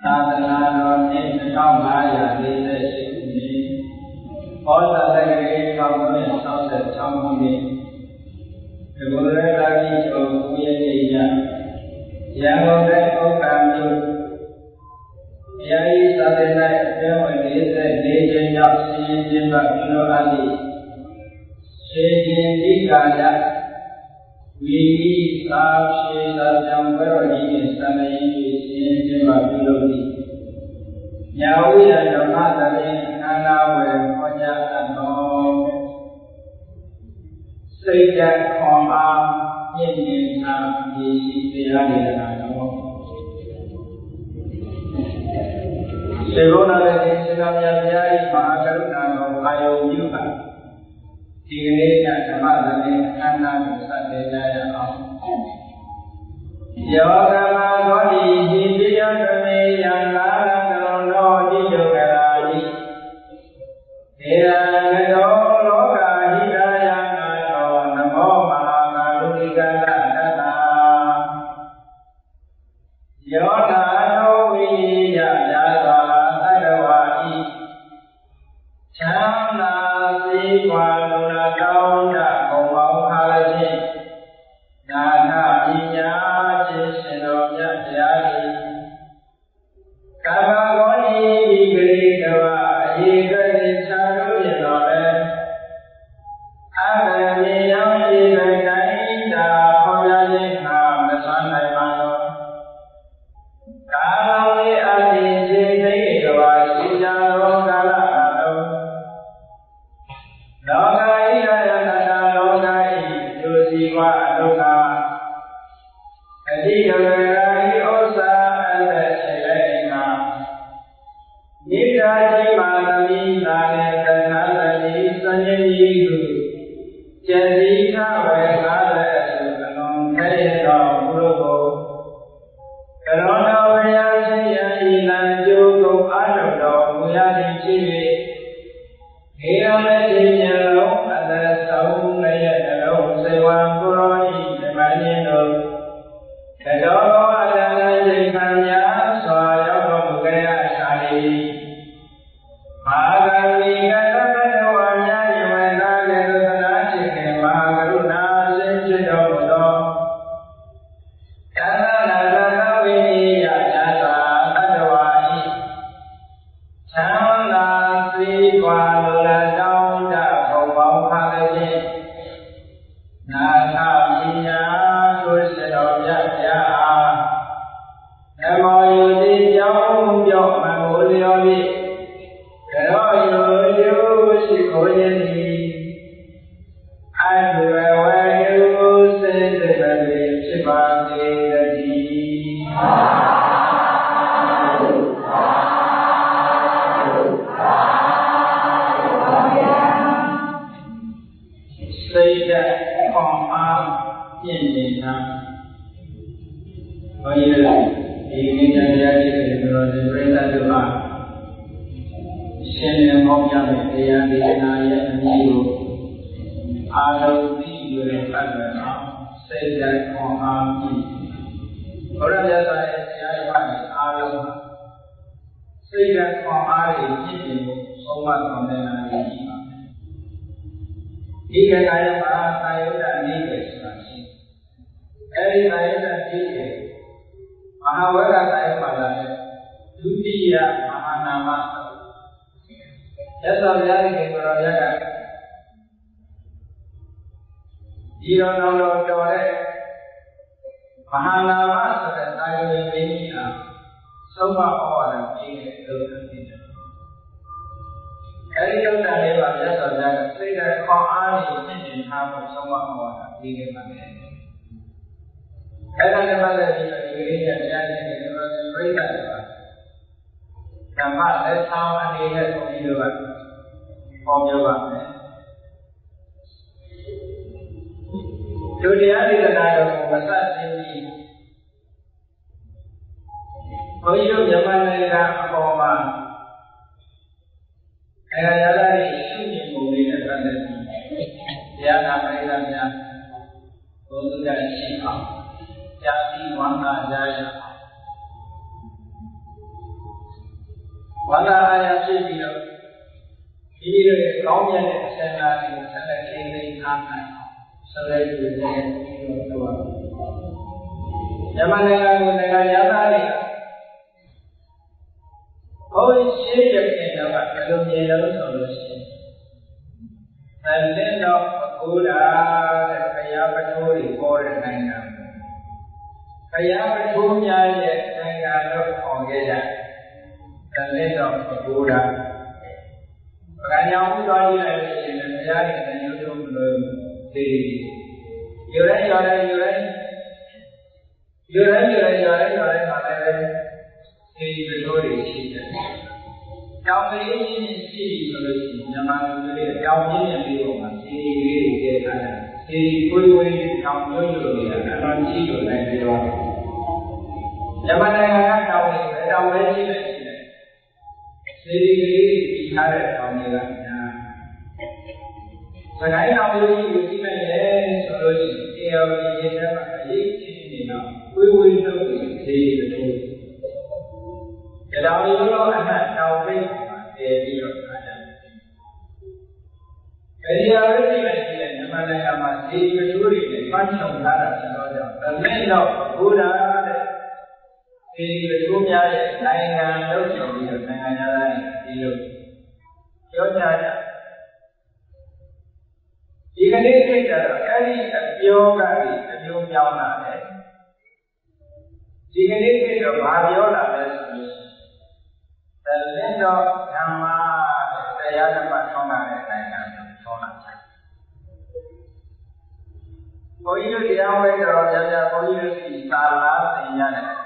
သာသနာတော်နှစ်2548ခုနှစ်ဩဇာတက္ကရာ1966ခုနှစ်ဒီလိုရလာပြီးကျော်9ရက်နေ့ညရန်ကုန်တိုင်းဥက္ကဋ္ဌမြို့ယာယီသာသနာ့အတွင်းဝင်44ကျင်းမြောက်စီရင်ကျင်းပပြုလုပ်အပ်သည့်စေခြင်းဒီကာလဝီသာရှိသာကြောင့်ဘယ်လိုကြီးနဲ့စံရင်းကြီးစီရင်ကျင်းပပြုလုပ်သည့်ညာဝိရဓမ္မသတိခန္ဓာဝယ်ဟောကြားအပ်သောစိတ်ဓာတ်ခွန်အားမြင့်မြတ်သာဒီတရားတွေကတော့စေဘောနာရဲ့ရှင်သာမြတ်ဘုရား၏မဟာကရုဏာတော်အာယုံပြုပါဒီကနေ့ညဓမ္မသတိခန္ဓာကိုစတင်ကြရအောင်ယောဂမသောတိဟိတိယသမေယံလာရံတောနောတိယကရာဟိဒေရံကတောလောကဟိတယံနာတောနမောမဟာကာလုတိကတတတယောနာနောဝိယယာသာသတ္တဝါဤချမ်းသာစေကွာလုံလာတောင်းတဘုံပေါင်းခါလည်းဖြင့်နာနာပညာခြင်းရှင်တော်မြတ်တရားဤကာမဂောနိဒီဂရိကဝအေကတိချာလို့ရတော်လဲအဘယ်မြေရောက်ရှိတဲ့တိုင်းတာခေါ်ရခြင်းဟာမဆန်းနိုင်ပါတော့ကာမဝိအတိခြေသိကဝရှိကြသောကာလအလုံးလောကဤရယနာလောကဤဒုစီဝဒုက္ခအတိကဝေရာဤဩဇာအသက်ရှိတဲ့ငါမိဂာတိမာသမီသာနဲ့ကထာသတိစဉ္ညတိဟုကျက်တိထဝေငါလည်းအစုအလုံးခဲရတော်ဘုရုကိုကရောဏဝေယရှိယဤလံကျိုးကုန်အာရုံတော်မူရသည်ဖြစ်၍ခေရမေတိဉာဏ်လုံးအသက်ဆုံးလည်းနှလုံးစေဝံပုရောဟိဓမ္မညင်တို့ကတော်ဘောအတန်ချိန်ခံများစွာရောက်တော်မူကြရာရှာလိမာဂမိကတပတဝါများယဝေနာလေသနာချင်းကမဟာကရုဏာစိတ်ဖြစ်တော်မူသောကန္နနာရဏဝိနိယယာသာတတ္တဝါဤချမ်းသာစေကွာလူလတောင်းတဘုံပေါင်းခါလည်းဖြင့်နာထပညာကိုရှင်တော်မြတ်ဗျာနမောယုတိကြောင့်ပြောင်းမမိုးလျော်ဖြင့်ကရောယုယုရှိခိုးခြင်းသည်အဘဝဝေယုစေတပေဖြစ်ပါစေတည်းစိတ်ဓာတ်ခွန်အားပြည့်နေတာဘုရားဒီနေ့တရားကြီးတွေပြောတဲ့ပြိဿတို့ဟာရှင်နေမောင်းပြတဲ့တရားဒေသနာရဲ့အမိကိုအာလုံးသိရတဲ့ပတ်သက်အောင်စိတ်ဓာတ်ခွန်အားပြည့်ဘုရားမြတ်စွာဘုရားတရားတော်မှာအာလုံးစိတ်ဓာတ်ခွန်အားတွေပြည့်စုံဖို့ဆုံးမတော်တဲ့နာရီကြီးပါဒီကကာယမှာသာယုဒ္ဓနိကေဆိုတာရှိအဲဒီသာယုဒ္ဓနိကေမဟာဝဂသာယမှာလည်းဒုတိယမဟာနာမရသော်ဘုရားရှင်ကိုယ်တော်မြတ်ကဒီတော်တော်တော်တဲ့မဟာနာမဆိုတဲ့သာယုဒ္ဓမင်းကြီးဟာဆုံးမဩဝါဒပေးတဲ့လုပ်တာဖြစ်တယ်အဲဒီဥစ္စာလေးပါရသော်လည်းစိတ်ဓာတ်ခေါင်းအားကိုသိမြင်ထားဖို့ဆုံးမဩဝါဒပေးခဲ့ပါတယ်အဲ့ဒါနဲ့ပတ်သက်ပြီးဒီကနေ့ညတရားချင်းတွေတော့ပြိဿတွေပါဓမ္မလက်ဆောင်အနေနဲ့ဘုန်းကြီးတို့ကဟောပြောပါမယ်ဒုတိယဒေသနာတော်ကိုမစသိပြီးဘုန်းကြီးတို့မြန်မာနိုင်ငံအပေါ်မှာရရလေးရှုမြင်ပုံလေးနဲ့ပတ်သက်ပြီးတရားနာပရိသတ်များဘုရားရှိအောင်ကြာတိဝန္တာကြရအောင် wala ayah sini ini kaum yang senang ini senang ini ramai selain itu ini dua zaman yang ni oh siapa yang dapat kalau dia dapat solusi dan leno pula kaya betul ikut dengan kaya betulnya dengan orang dia dan leno pula Karena aku tahu dia ini saya ini itu belum diri. Yuran mana diri betul ini. Kalau ini sih solusi, zaman dulu kalau ini belum masih diri kita, diri pun kalau dulu dia kalau sih dulu dia. Zaman yang kalau ini diri ada kaumnya. Sekarang kaum itu ini solusi. Dia ini apa? Ini nak. Kui itu diri betul. Kalau itu anak kaum dia ada. Jadi apa ini? Mana yang masih betul ini macam mana sahaja. Kalau Buddha diri betulnya dengan logik dengan jalan itu. Yoga. Jika kita kali yoga itu yoga ni. Jika kita yoga ni, dan nama saya dapat songan dengan songan. Kau itu dia orang jaga kau itu salah senyap.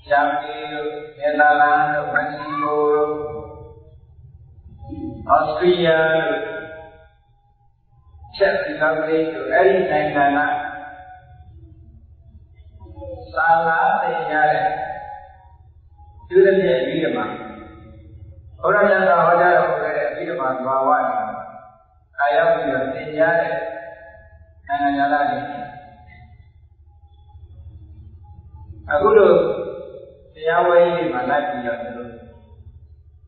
Jambil, Netherlands, Mexico, Austria, Czech Republic, every negara salah sejarah sudah dia bidama. Orang yang tahu jalan orang bidama bawa ni, ayam dia sejarah dengan jalan ini. Aku tu. Yang ini mana dia tu,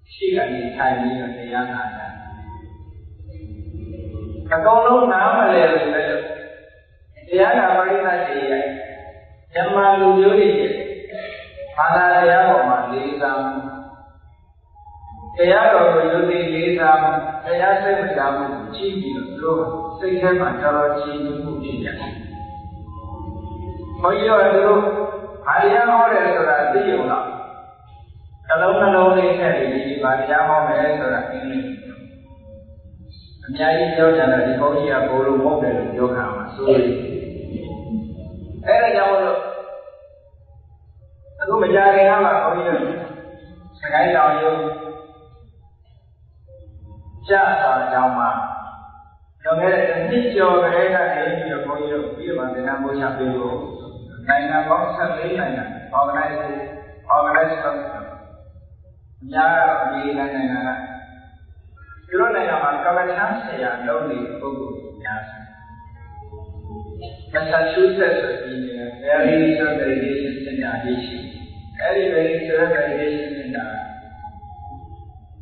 siapa ni cari ni yang ada. Kalau nama lelaki tu, dia nama dia, yang malu jadi, mana dia orang Malaysia, dia orang Malaysia, dia sebenarnya Cina tu, sekarang macam Cina tu dia. Kau tu. Harian orang sudah diulang. Kalau ni sendiri, harian orang sudah ini. Menjadi jauh jalan di kau ia boleh mobil jauh masuk. Jauh tu. Aku menjadi apa kau ia? Sekarang jauh. Jasa jauh mah. Jauh ni jauh mereka ni kau ia, dia mana nak buat apa tu? Naya bangsa lain organize ya di naya kalau naya kalau chance ya lonely buku ya Massachusetts ini very organization center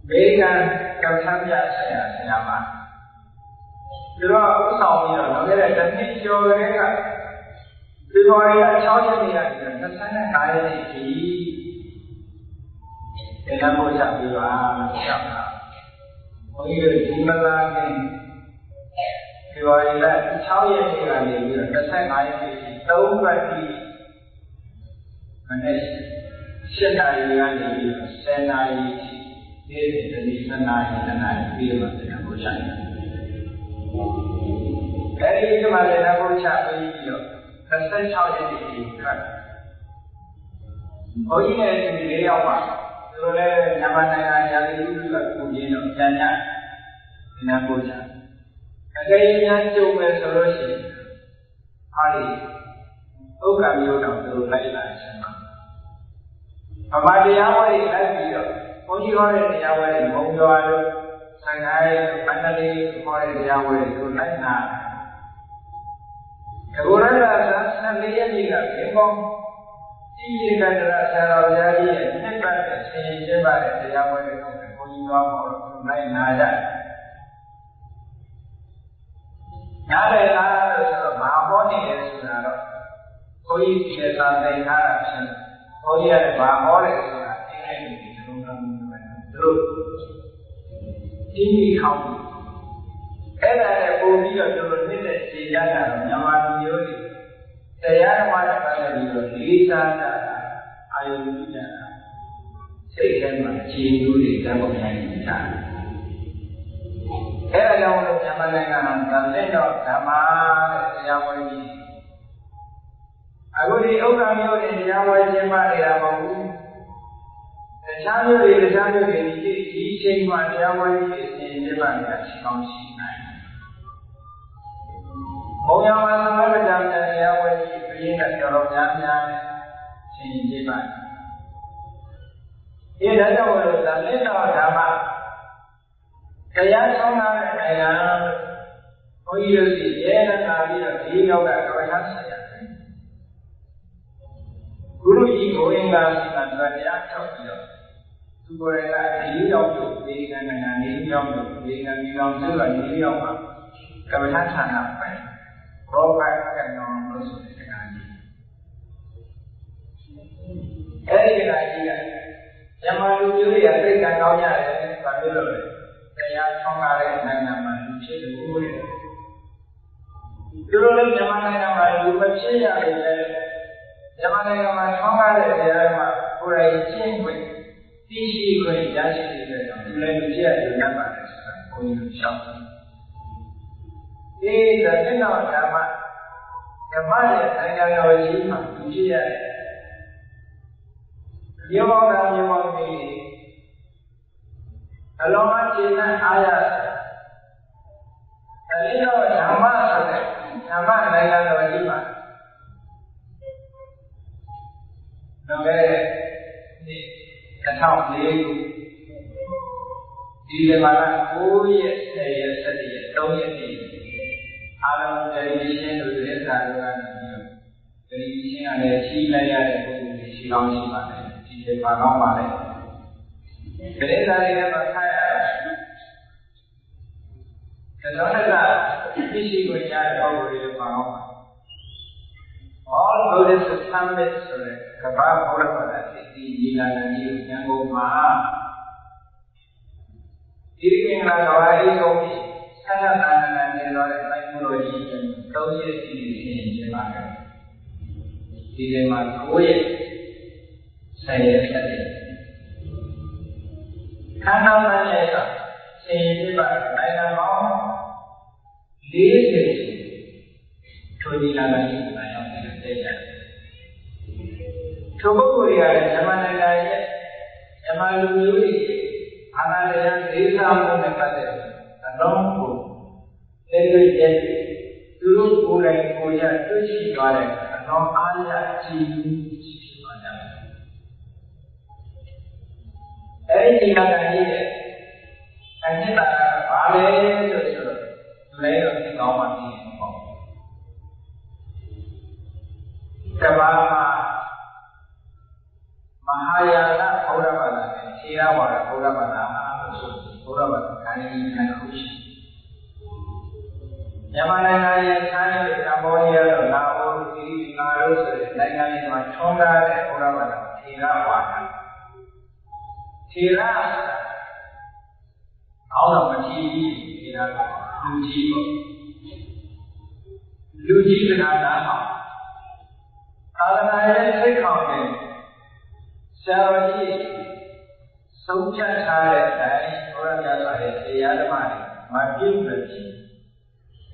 Amerika kerja saya siapa kalau soalnya orang jadi jauh mereka Orang yang ni ada, kesannya kaya ni, dengan bocah biwa, siapa? Orang yang cuma lagi, orang yang kaya ni ada, kesannya kaya ni, tahu berarti, mana senai ni ada, senai dia jadi senai dia macam bocah. Jadi itu macam bocah ni. Kesan cakap ini kan, oh ini dia apa? Oleh zaman yang itu juga pujian banyak dengan bocah. Agaknya cuma solusi hari, oh kami orang tu lain sama. Apa dia awal lagi tu? Oh orang dia awal mungkin sangai pandai orang dia awal tu lain nak. Orang rasa sendiri juga, memang ini kan rasa orang jadi hebat င်ကျင်းပါတဲ့တရားပွဲတွေကိုဘုန်းကြီးတော်ဟောလိုက်နာကြနားလည်လားလို့ဆိုတော့မဟောနေတယ်ဆိုတာတော့ဘုန်းကြီးဒီသာသင်ထားတာဖြစ်ဘုန်းကြီးကလည်းမဟောတယ်ဆိုတာအင်းအဲ့ဒီဒီလိုမျိုးပဲသူတို့ဒီခေါင်းအဲ့ဒါနဲ့ပုံပြီးတော့သူတို့နေတဲ့ခြေရတာတော့မြန်မာလူမျိုးတွေတရားဓမ္မနဲ့ပတ်သက်ပြီးတော့လေးစားတာအာယုပြုကြတာစိတ်ထဲမှာခြေမျိုးတွေတတ်ပေါ်နိုင်ကြတယ်အဲ့ဒါကြောင့်လို့မြန်မာနိုင်ငံမှာသံသတော်ဓမ္မတဲ့တရားဝဲကြီးအခုဒီဥက္ကမျိုးတွေတရားဝဲခြင်းမနေတာမဟုတ်ဘူးတခြားမျိုးတွေဒီချိန်မှာတရားဝဲကြီးအစဉ်ကျင်းပနေတာရှိကောင်းရှိနိုင်ဘုံရောင်မှာသမဂ္ဂတရားဝဲကြီးပြင်းတဲ့တော်တော်များများနဲ့ဆင်ကျင်းပါတယ်ဒီဒါကြောင့်လို့သံသတော်ဓမ္မတရားဆုံးတာတဲ့နိုင်ငံဘုန်းကြီးတို့စီရဲနာပြီးတော့ဒီနောက်ကကဝေထဆက်ရတယ်ဂုရုကြီးကိုအင်္ဂါစီကတရားထုတ်ပြီးတော့သူကိုယ်ကဒီရောက်လို့ဒီကနိုင်ငံနေရောက်လို့ဒီကမြေအောင်ဆိုတော့ဒီရောက်မှာကဝေထဌာနပဲဘောဘတ်ကနောလို့ဆိုတဲ့တရားကြီးအဲဒီတရားကြီးကမြန်မာလူမျိုးတွေကသိက္ခာကောင်းကြတယ်ဘာလို့လဲတရားဆောင်ရတဲ့နိုင်ငံမှာလူဖြစ်လို့တဲ့သူတို့လည်းမြန်မာနိုင်ငံမှာလူမဖြစ်ရလို့လည်းမြန်မာနိုင်ငံမှာဆောင်ရတဲ့တရားမှာကိုယ်တိုင်ကျင့်ခွင့်သိရှိခွင့်ရရှိတဲ့ကြောင့်သူလည်းလူဖြစ်ရလို့နတ်ပါတယ်ဆိုတာကိုယ်ကိုရှောက်တယ်ဒီတဲ့တော့ဓမ္မရဲ့နိုင်ငံတော်ကြီးမှာလူဖြစ်ရတယ်မြေပေါ်တာမြေပေါ်ပြီးအလုံးအကျဉ်းနဲ့အားရအဲဒီတော့ဓမ္မဆိုတဲ့ဓမ္မနိုင်ငံတော်ကြီးမှာတော့လည်းဒီ2004ခုဒီဇင်ဘာလ9ရက်10ရက်17ရက်3ရက်နေ့အားလုံးtelevision တို့တဲ့စာတို့ကနေtelevision ကလည်းကြီးလိုက်ရတဲ့ပုံစံတွေရှိကောင်းရှိပါတယ်ဒီလိုပါကောင်းပါလေကလေးသားတွေမှာခါရတယ်။ဒါတော့လည်းသိရှိခွင့်ရတဲ့ပုံစံတွေပါကောင်းပါ All Buddhist Summit ဆိုတဲ့ကမ္ဘာဘုရားဘာသာစီဒီလာနေရန်ကုန်မှာဒီကင်္ဂလာကဘာကြီးကိုဆန္ဒတန်တန်နေတော့တဲ့ technology သုံးရက်စီစဉ်ခြင်းပါတယ်။ဒီထဲမှာ9ရက်10ရက်ဆက်တယ်ခန္ဓာမှန်ရဲ့ကဆင်ရင်ပြပါနိုင်ငံပေါင်း40ထိုဒီလာကနေလာရောက်တဲ့တဲ့ကြထိုပုဂ္ဂိုလ်တွေကလည်းမြန်မာနိုင်ငံရဲ့မြန်မာလူမျိုးတွေအာဏာတရားဒေသမှုနဲ့ပတ်သက်တဲ့အလုံးကိုလက်တွေ့ရဲ့သူတို့ကိုယ်တိုင်ကိုယ်ရတွေ့ရှိသွားတဲ့အလုံးအားရကြည်ဖြစ်သွားကြတယ်အဲဒီကတည်းကအညစ်တာကဘာလဲလို့ဆိုတော့လူတိုင်းတော့သိကောင်းမှသိတယ်ပေါ့ကဘာမှာမဟာယာနဘုရားဘာသာနဲ့ခြေရဝါဒဘုရားဘာသာလို့ဆိုဘုရားဘာသာခန္ဓာကြီးနဲ့ခုရှိမြန်မာနိုင်ငံရဲ့ထိုင်းနဲ့ကမ္ဘောဒီးယားတို့လာအိုဒီငါတို့ဆိုတဲ့နိုင်ငံတွေမှာထွန်းကားတဲ့ဘုရားဘာသာခြေရဝါဒခြေရအောက်တော့မကြည့်ဘူးခြေရလူကြီးပေါ့လူကြီးကနားအောင်သာသနာရဲ့စိတ်ခေါင်းနဲ့ဆရာတော်ကြီးဆုံးဖြတ်ထားတဲ့အတိုင်းဘုရားမြတ်စွာရဲ့တရားဓမ္မတွေမပြုတ်လို့ရှိ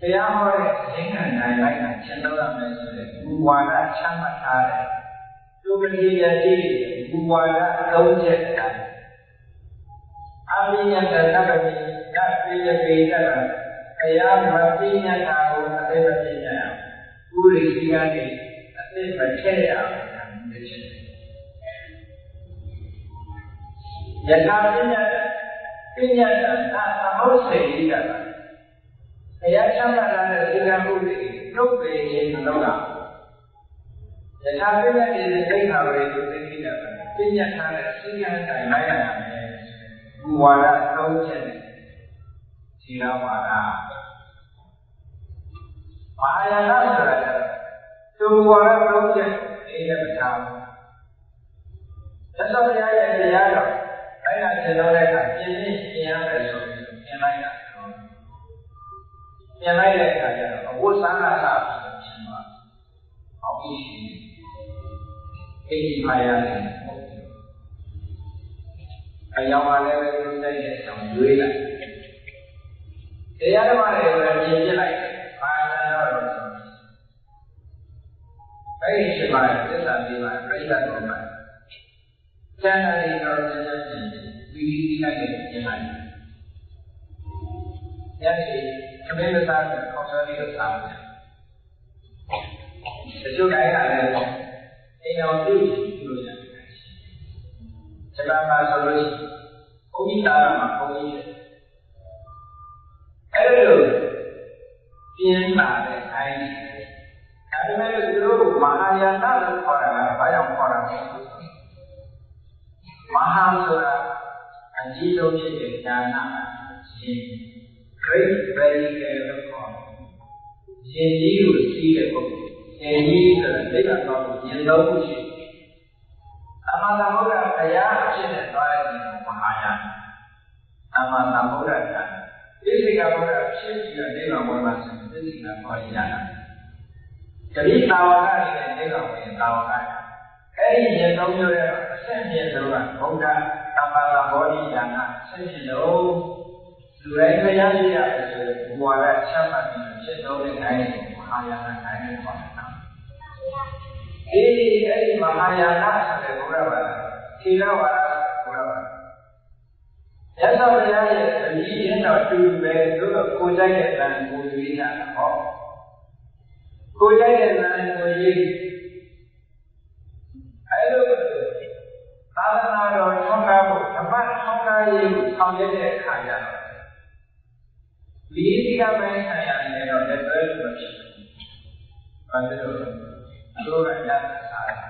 တရားဟောတဲ့သင်္ကန်းတိုင်းလိုက်တာရှင်းတော့ရမယ်ဆိုတဲ့ဘူဝါဒချမှတ်ထားတဲ့သူပတိယတိဘူဝါဒ3ချက်တိုင်းအဘိညာတတ္တပိကပိယပိကတရားမပိညာတာကိုအသိမပိညာဥရိစီကနေအသိမထည့်ရအောင်လုပ်ချက်ယထာပညာတာသမုတ်စေတိကတရားချမှတ်လာတဲ့စေတမှုတွေတုတ်ပေခြင်းမလုပ်တာယထာပညာတိသိက္ခာဝေသူသိက္ခာပ ညတ်ထားတဲ့စိတ်ကံတိုင်းလိုက်ရမယ်ဘူဝါဒသုံးချက်နဲ့ခြေတော်ဝါဒမဟာယာနဆိုတာကသူဝါဒသုံးချက်အေးတဲ့ထားသက်တော်ရရဲ့တရားတော်အဲ့ဒါခြေတော်တဲ့အခါပြင်းပြင်းပြင်ရမယ်ဆိုပြီးပြင်လိုက်တာပြင်လိုက်တဲ့အခါကျတော့အဝတ်စားလာတာဖြစ်သွားအောင်ပြီးရှိအိဒီမာယာနဲ့အယောင်ပါလည်းပဲသူတိုက်တဲ့ဆောင်ရွေးလိုက်တရားဓမ္မတွေလည်းပြင်ပြလိုက်ပါဏာတော့အဲ့ဒီချိန်မှာသစ္စာလေးပါပြိဿတော်မှာကျန်တဲ့ဒီတော်ကျန်တဲ့ဒီဒီလိုက်တဲ့ပြင်လိုက်ညနေခမင်းသားကခေါင်းစောလေးကိုစားတယ်တချို့တိုင်းကလည်းအိမ်တော်ပြုလို့ရတယ်ကျမမှာဆိုလို့ဘုန်းကြီးသားမှာဘုန်းကြီးအဲ့လိုပြင်းလာတဲ့အိုင်းဒါပေမဲ့သူတို့မဟာယာနလို့ခေါ်တာကဘာကြောင့်ခေါ်တာလဲမဟာဆိုတာအကြီးဆုံးဖြစ်တဲ့ဉာဏ်ရှင် great vehicle လို့ခေါ်တယ်ရှင်ကြီးကိုစီးတဲ့ပုဂ္ဂိုလ်ရှင်ကြီးဆိုတာသိက္ခာတော်ကိုဉာဏ်တော်မှုရှိအမှန်တမို့ကဘုရားအဖြစ်နဲ့သွားတဲ့မဟာယာနအမှန်တမို့ကသိစိကဘုရားဖြစ်ပြီးတော့နိဗ္ဗာန်ဝင်မှာဆိုသိစိကခေါ်ရတာတတိတာဝကနဲ့နိဗ္ဗာန်ဝင်တာဝကအဲ့ဒီဉာဏ်တော်မျိုးရဲ့အဆက်မြင့်ဆုံးကဘုရားသမ္မာလာဘောဓိဉာဏ်ဆက်မြင့်တော့လူတိုင်းတရားရှိရတယ်ဆိုရင်ဘဝရချမ်းသာပြီးဖြစ်တော့တဲ့နိုင်မဟာယာနနိုင်လို့ခေါ်တာအဲ့ဒီမဟာယာနဆိုတဲ့ဘုရားဘာသာသီလဝါဒဘုရားဘာသာရသော်ဘုရားရဲ့အကြီးအကျယ်တော့တူပဲတို့တော့ကိုကြိုက်တဲ့တန်ကိုရွေးတာဟောကိုကြိုက်တဲ့တန်ကိုရွေးအဲ့လိုသာသနာတော်ထောက်ကားဖို့ဓမ္မထောက်ကားရေးကိုဆောင်ရွက်တဲ့အခါကျတော့ဒီစီကပိုင်းဆိုင်ရာနဲ့တော့လက်တွဲလို့ရှိတယ်။ဘာလို့လဲ။တို့ကညတ်စားတယ်။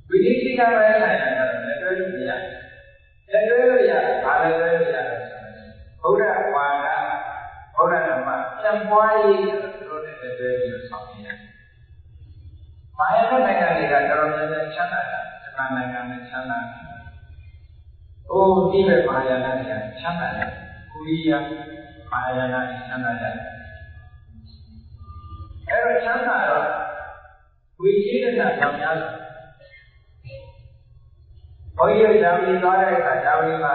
ဒီစီကပိုင်းဆိုင်ရာကတော့လက်တွဲလို့ရတယ်။လက်တွဲလို့ရတယ်။ဘာလက်တွဲလို့ရတယ်ဆိုတော့ဘုရားဝါဒဘုရားဓမ္မပြန်ပွားရေးတို့နဲ့လက်တွဲပြီးဆောင်ရွက်ရတယ်။ဘာရဲ့နိုင်ငံတွေကတော်တော်များများချမ်းသာတာ။ဒီနိုင်ငံနဲ့ချမ်းသာတယ်။အိုးဒီပဲဘာယာနာတွေကချမ်းသာတယ်။ကိုရီးယားမဟာယာနချမ်းသာတယ်အဲ့တော့ချမ်းသာတော့ဝိသေသနာကြောင့်များတယ်ဘုန်းကြီးဂျာမနီသွားတဲ့အခါဂျာမနီမှာ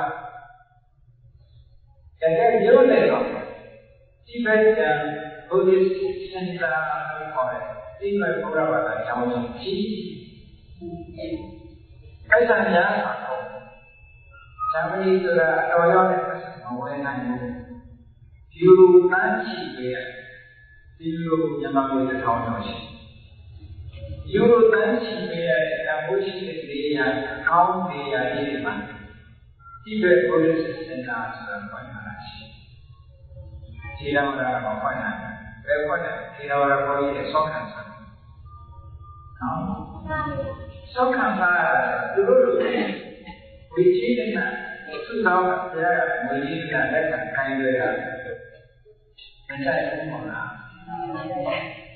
တကယ်ရုပ်နေတော့ဒီဘက်ဘုဒ္ဓစင်တာကိုခေါ်တယ်ဒီဘက်ဘုရားဘာသာကျောင်းကြီးအဲ့ဒါများတော့ဂျာမနီဆိုတာအတော်ရောက်တဲ့မဝဲနိုင်ဘူးဒီလိုတန်းချီပဲဒီလိုမြန်မာပြည်တစ်ထောင်ကျော်ရှိဒီလိုတန်းချီပဲအဘိုးရှိတဲ့နေရာကောင်းနေရာကြီးမှာဒီဘက်ဘုရားစင်တာဆိုတာဖွင့်လာရှိခြေတော်ရာကိုဖွင့်လာဘယ်ဖွင့်လဲခြေတော်ရာကိုကြီးဆောက်ခံစားနော်ဆောက်ခံစားသူတို့လိုဝိချိတဲ့နာသူတော်ကဘုရားကဝိကြီးကလက်ခံခိုင်းရတာမဆိုင်ဘူးမလား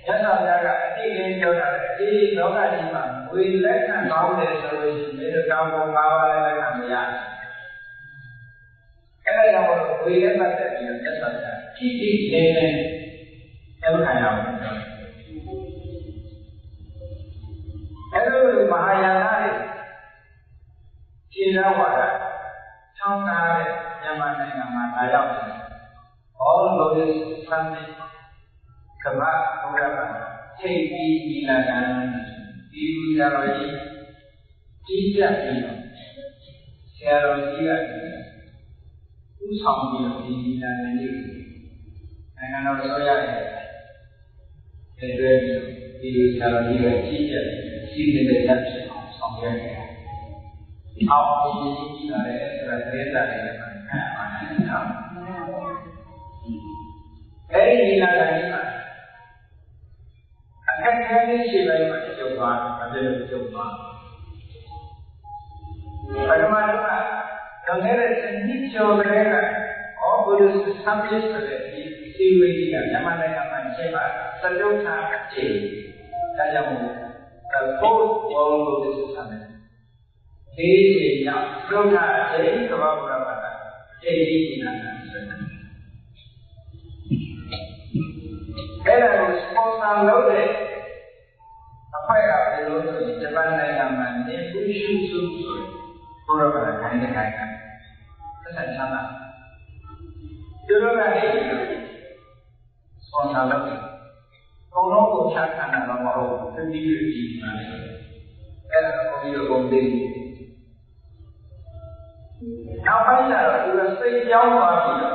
ရသော်ဘုရားကအတိအကျပြောတာလေဒီလောကကြီးမှာဝိလက်ခံကောင်းတယ်ဆိုလို့ရှိရင်ဒီကောင်ပုံ၅ပါးလည်းလက်ခံမရအဲ့ဒါကြောင့်ဝိလက်ပတ်သက်ပြီးတော့သက်သာတာကြည့်ကြည့်နေနေအဲ့လိုခံရအောင်အဲ့လိုမဟာယာနတွေခြေတော်ဝါဒထောင်းကားတဲ့မြန်မာနိုင်ငံမှာလာရောက်တယ် all those something ကမ္ဘာဘုရားဘာထိပ်ပြီးဒီလာကံဒီလူကြတော်ကြီးကြီးကြပ်ပြီးတော့ဆရာတော်ကြီးကဥဆောင်ပြီးတော့ဒီလာကံကြီးနိုင်ငံတော်ဆိုရတဲ့တွေ့ပြီးဒီဆရာတော်ကြီးကကြီးကြပ်စီးနေတဲ့လက်ဖြစ်အောင်ဆောင်ရွက်နေတယ်အောင်ကြီးကြီးလာတဲ့ဆိုတာသတင်းစာတွေမှာခံရပါတယ်နော်အဲ့ဒီလာကံကြီးမှာအခက်အခဲလေးရှိပိုင်းမှာကြုံသွားတယ်မပြည့်စုံသွား Bagaimana dengan sendiri mereka, boleh sampai seperti ini yang mana yang macam sejuta kecil, saja fourth world Buddhist summit. Ini yang sejuta kecil kalau berapa? Jadi ini. Era sponsor loaded. Apa yang perlu Jepang dengan mana usul berapa kali kan? Kesan sama. Dulu lagi sponsor loaded. Kalau kita kan orang mau sendiri mana? Era kau itu bombing. Apa yang kita sejauh mana?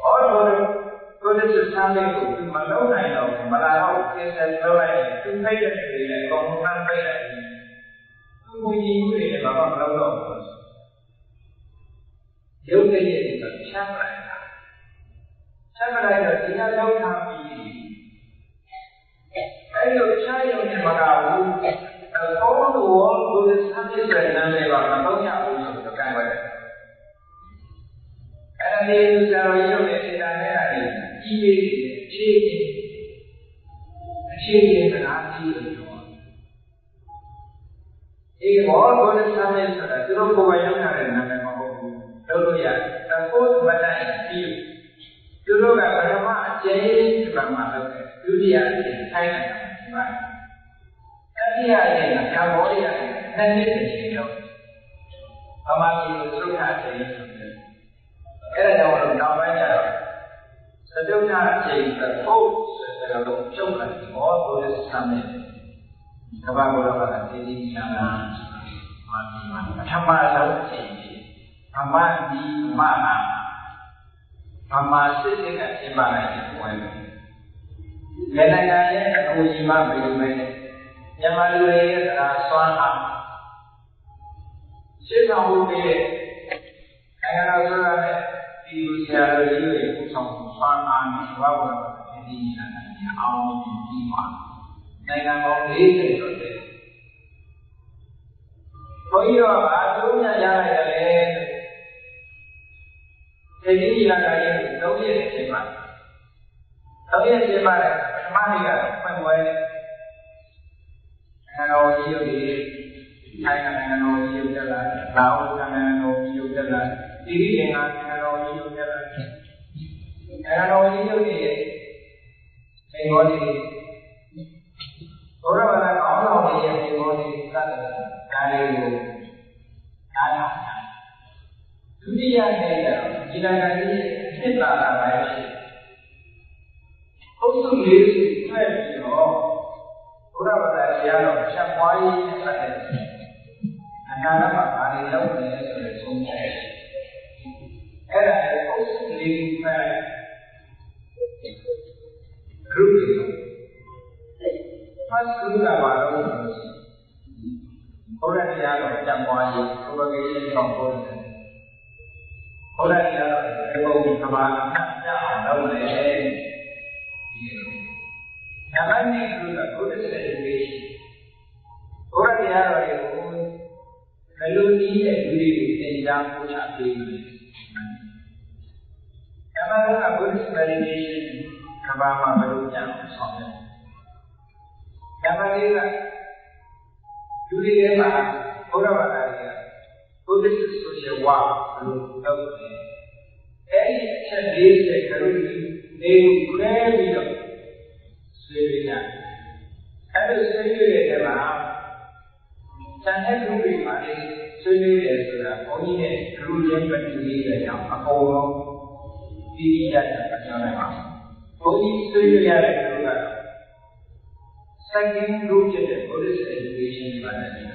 Orang Buddhist sampai itu malu naik lagi, malah kita selalu itu baik dari orang baik dari itu ini bapak malu. Jauh dari itu siapa itu dia jauh tapi, ayo saya yang mahu kalau dua Buddhist sampai sebenarnya bapak tahu yang aku suka kan? Ada di Israel yang sedang ada. Ini ciri berarti itu. Ini orang boleh sampai sudah. Terus kebanyakan orang yang mahu. Lalu ya, terus banyak itu. Terus bagaimana jadi bagaimana? Dunia ini saya nak. Tapi ada yang Cambodia nanti begitu. Kami itu sudah jadi. Ada orang namanya. Sebenarnya jika kau sedang coba boleh sampai kepada orang ini jangan mati. Sama sama di mana, sama sesuatu di mana itu boleh. Kadang-kadang aku cuma begini, yang malu adalah suara. Siapa boleh? Kalau suara itu siapa itu usang. Soalan sebab ini adalah awal iman. Dengan orang ini saja. Kau adunya yang ada. Jadi yang ada tahu yang siapa? Tahu yang siapa? Mana dia? Penguai. Kalau dia dengan orang dia jalan, laut dengan orang dia jalan, diri dengan orang dia jalan. Kalau ini mengoni, orang orang kalau dia mengoni kan kali kaya. Dunia ini jika kali kita ada untuk diri kita orang orang yang siapa yang ada, anak hari lalu ni semua. Era untuk diri kita group first group baru orang yang campur sebagai campur orang yang berhubung sama yang boleh jangan ni group education orang yang kalau ni diri yang punya diri jangan Buddhist meditation Kabama baru yang soalnya. Yang mana dulu dia orang mana dia, Buddhist social work belum tahu ni. Jadi kalau dia kurang dia, sebenarnya. Kalau sebenarnya dia jangan dulu mana sebenarnya sudah, orang ni dulu yang berdiri yang apa orang dia macam Buddhist study second group Buddhist education study.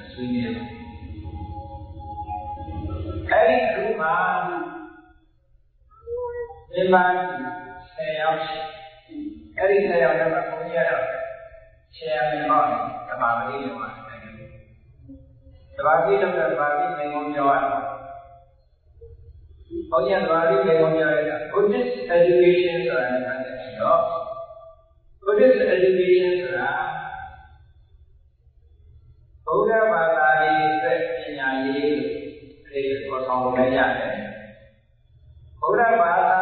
Every group memang saya every saya dapat punya saya memang kembali memang. Sebab itu memang jawab. Oh ya, memang jawab. Buddhist education Buddhist education Buddha bahasa ini ကုန်လည်းရတယ်ဘုရားဘာသာ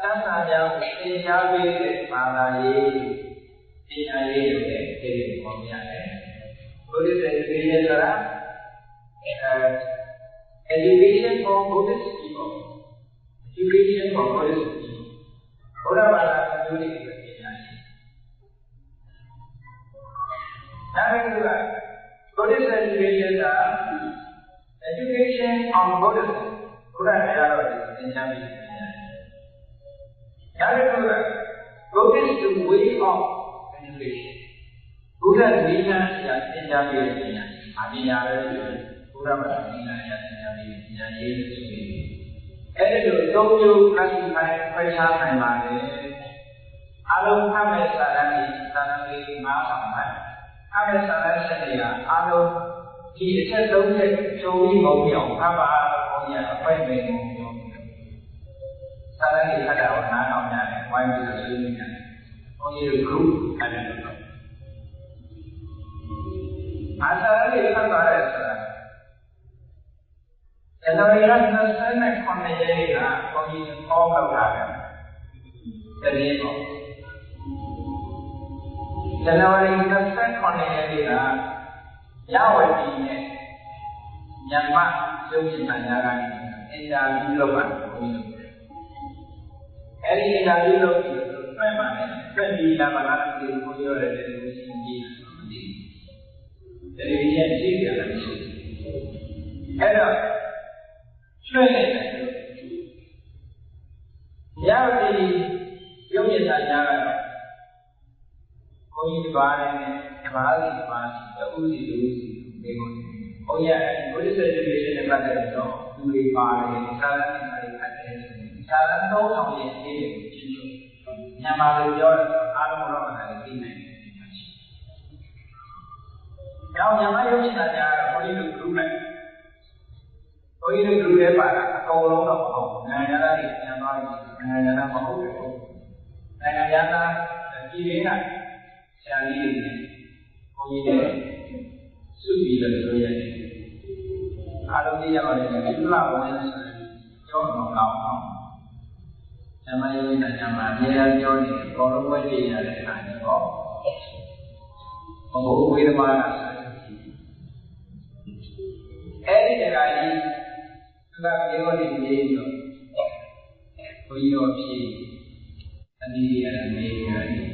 သစ္စာကြောင့်သင်ကြားပေးတဲ့ဘာသာရေးပညာရေးတွေလည်းသိဖို့ရတယ်ဘုရားရဲ့ဒီနေ့ဆိုတာ education for Buddhist people education for Buddhist people ဘုရားဘာသာအကျိုးတွေပညာရေးဒါပေမဲ့ Buddhist education က education on Buddhism ဘုရားတရားတော်ကိုသင်ကြားပေးတယ်ဒါပေမဲ့ Buddhist way of education ဘုရားဒီနာဆရာသင်ကြားပေးတဲ့ပညာအပညာပဲဆိုရင်ဘုရားဘာသာဒီနာဆရာသင်ကြားပေးတဲ့ပညာရေးလို့ဆိုရင်အဲ့ဒီလိုသုံးမျိုး classify ခွဲခြားနိုင်ပါတယ်အလုံးဖတ်မဲ့စာတမ်းတွေစာတမ်းတွေ9ဆောင်ပါဖတ်မဲ့စာတမ်းချက်တွေကအလုံးဒီအချက်3ချက်ကျုံပြီးမုံမြောင်ဖတ်ပါတော့ဘုရားအပိုက်ပဲမုံမြောင်စာတမ်းတွေဖတ်တာကိုနားထောင်ကြတယ်ဝိုင်းပြီးဆွေးနွေးကြတယ်ဘုန်းကြီးတို့ group အဲ့ဒါလို့အာစာရလေးဖတ်သွားတယ်ဆိုတာဇန်နဝါရီလ29ရက်နေ့ကဘုန်းကြီးဟောပြောတာတယ်တကယ်ပေါ့ဇန်နဝါရီ29ရက်နေ့ကရဝတီနဲ့မြန်မာရုပ်ရှင်များကနေအင်တာဗျူးလုပ်ပါတယ်ဘုန်းကြီးတို့အဲ့ဒီအင်တာဗျူးလုပ်ပြီးတွေ့ပါတယ်တွေ့ပြီးလာပါလားဒီဘုန်းကြီးတို့လည်းဒီလိုရှင်းကြည့်တယ်ဒီလိုရှင်းကြည့်ရတယ်မရှိဘူးအဲ့တော့ကျွေးနေတယ်ရဝတီရုပ်ရှင်များကတော့ဘုန်းကြီးပါတယ်ဓမ္မစီပါစီတူစီတူစီဒီကိုဘုန်းကြီးအဲ့ Buddhist education နဲ့ပတ်သက်ပြီးတော့သူတွေပါတယ်စာရင်းတွေဖတ်တယ်စာရင်းသုံးဆောင်ရဲ့အသေးတွေချင်းချင်းမြန်မာလိုပြောတယ်အားလုံးတော့မနိုင်သိနိုင်တယ်။ကြောင်မြန်မာရုပ်ရှင်များကတော့ဘုန်းကြီးတို့ group နဲ့ဘုန်းကြီးတို့ group နဲ့ပါတာအကုန်လုံးတော့မဟုတ်ဘူး။နိုင်ငံသားတွေပြန်သွားပြီနိုင်ငံသားမဟုတ်ဘူး။နိုင်ငံသားပြည်ရင်းကဆရာကြီးတွေဘုန်းကြီးတွေစုပြီးတော့ဆိုရတယ်။အားလုံးသိရပါတယ်ဒီလိုဝင်ဆိုရင်ကြောတော့ကောင်းအောင်ဓမ္မယုံနဲ့ဓမ္မအများကြီးပြောနေတယ်ဘောလုံးဝဲကြည့်ရတဲ့အခါကျတော့ဘုဝေဓမာကအဲ့ဒီတရားကြီးသူကပြေဝတိနေပြီးတော့ဘုန်းကြီးတို့ဖြစ်အနည်းရနေရတယ်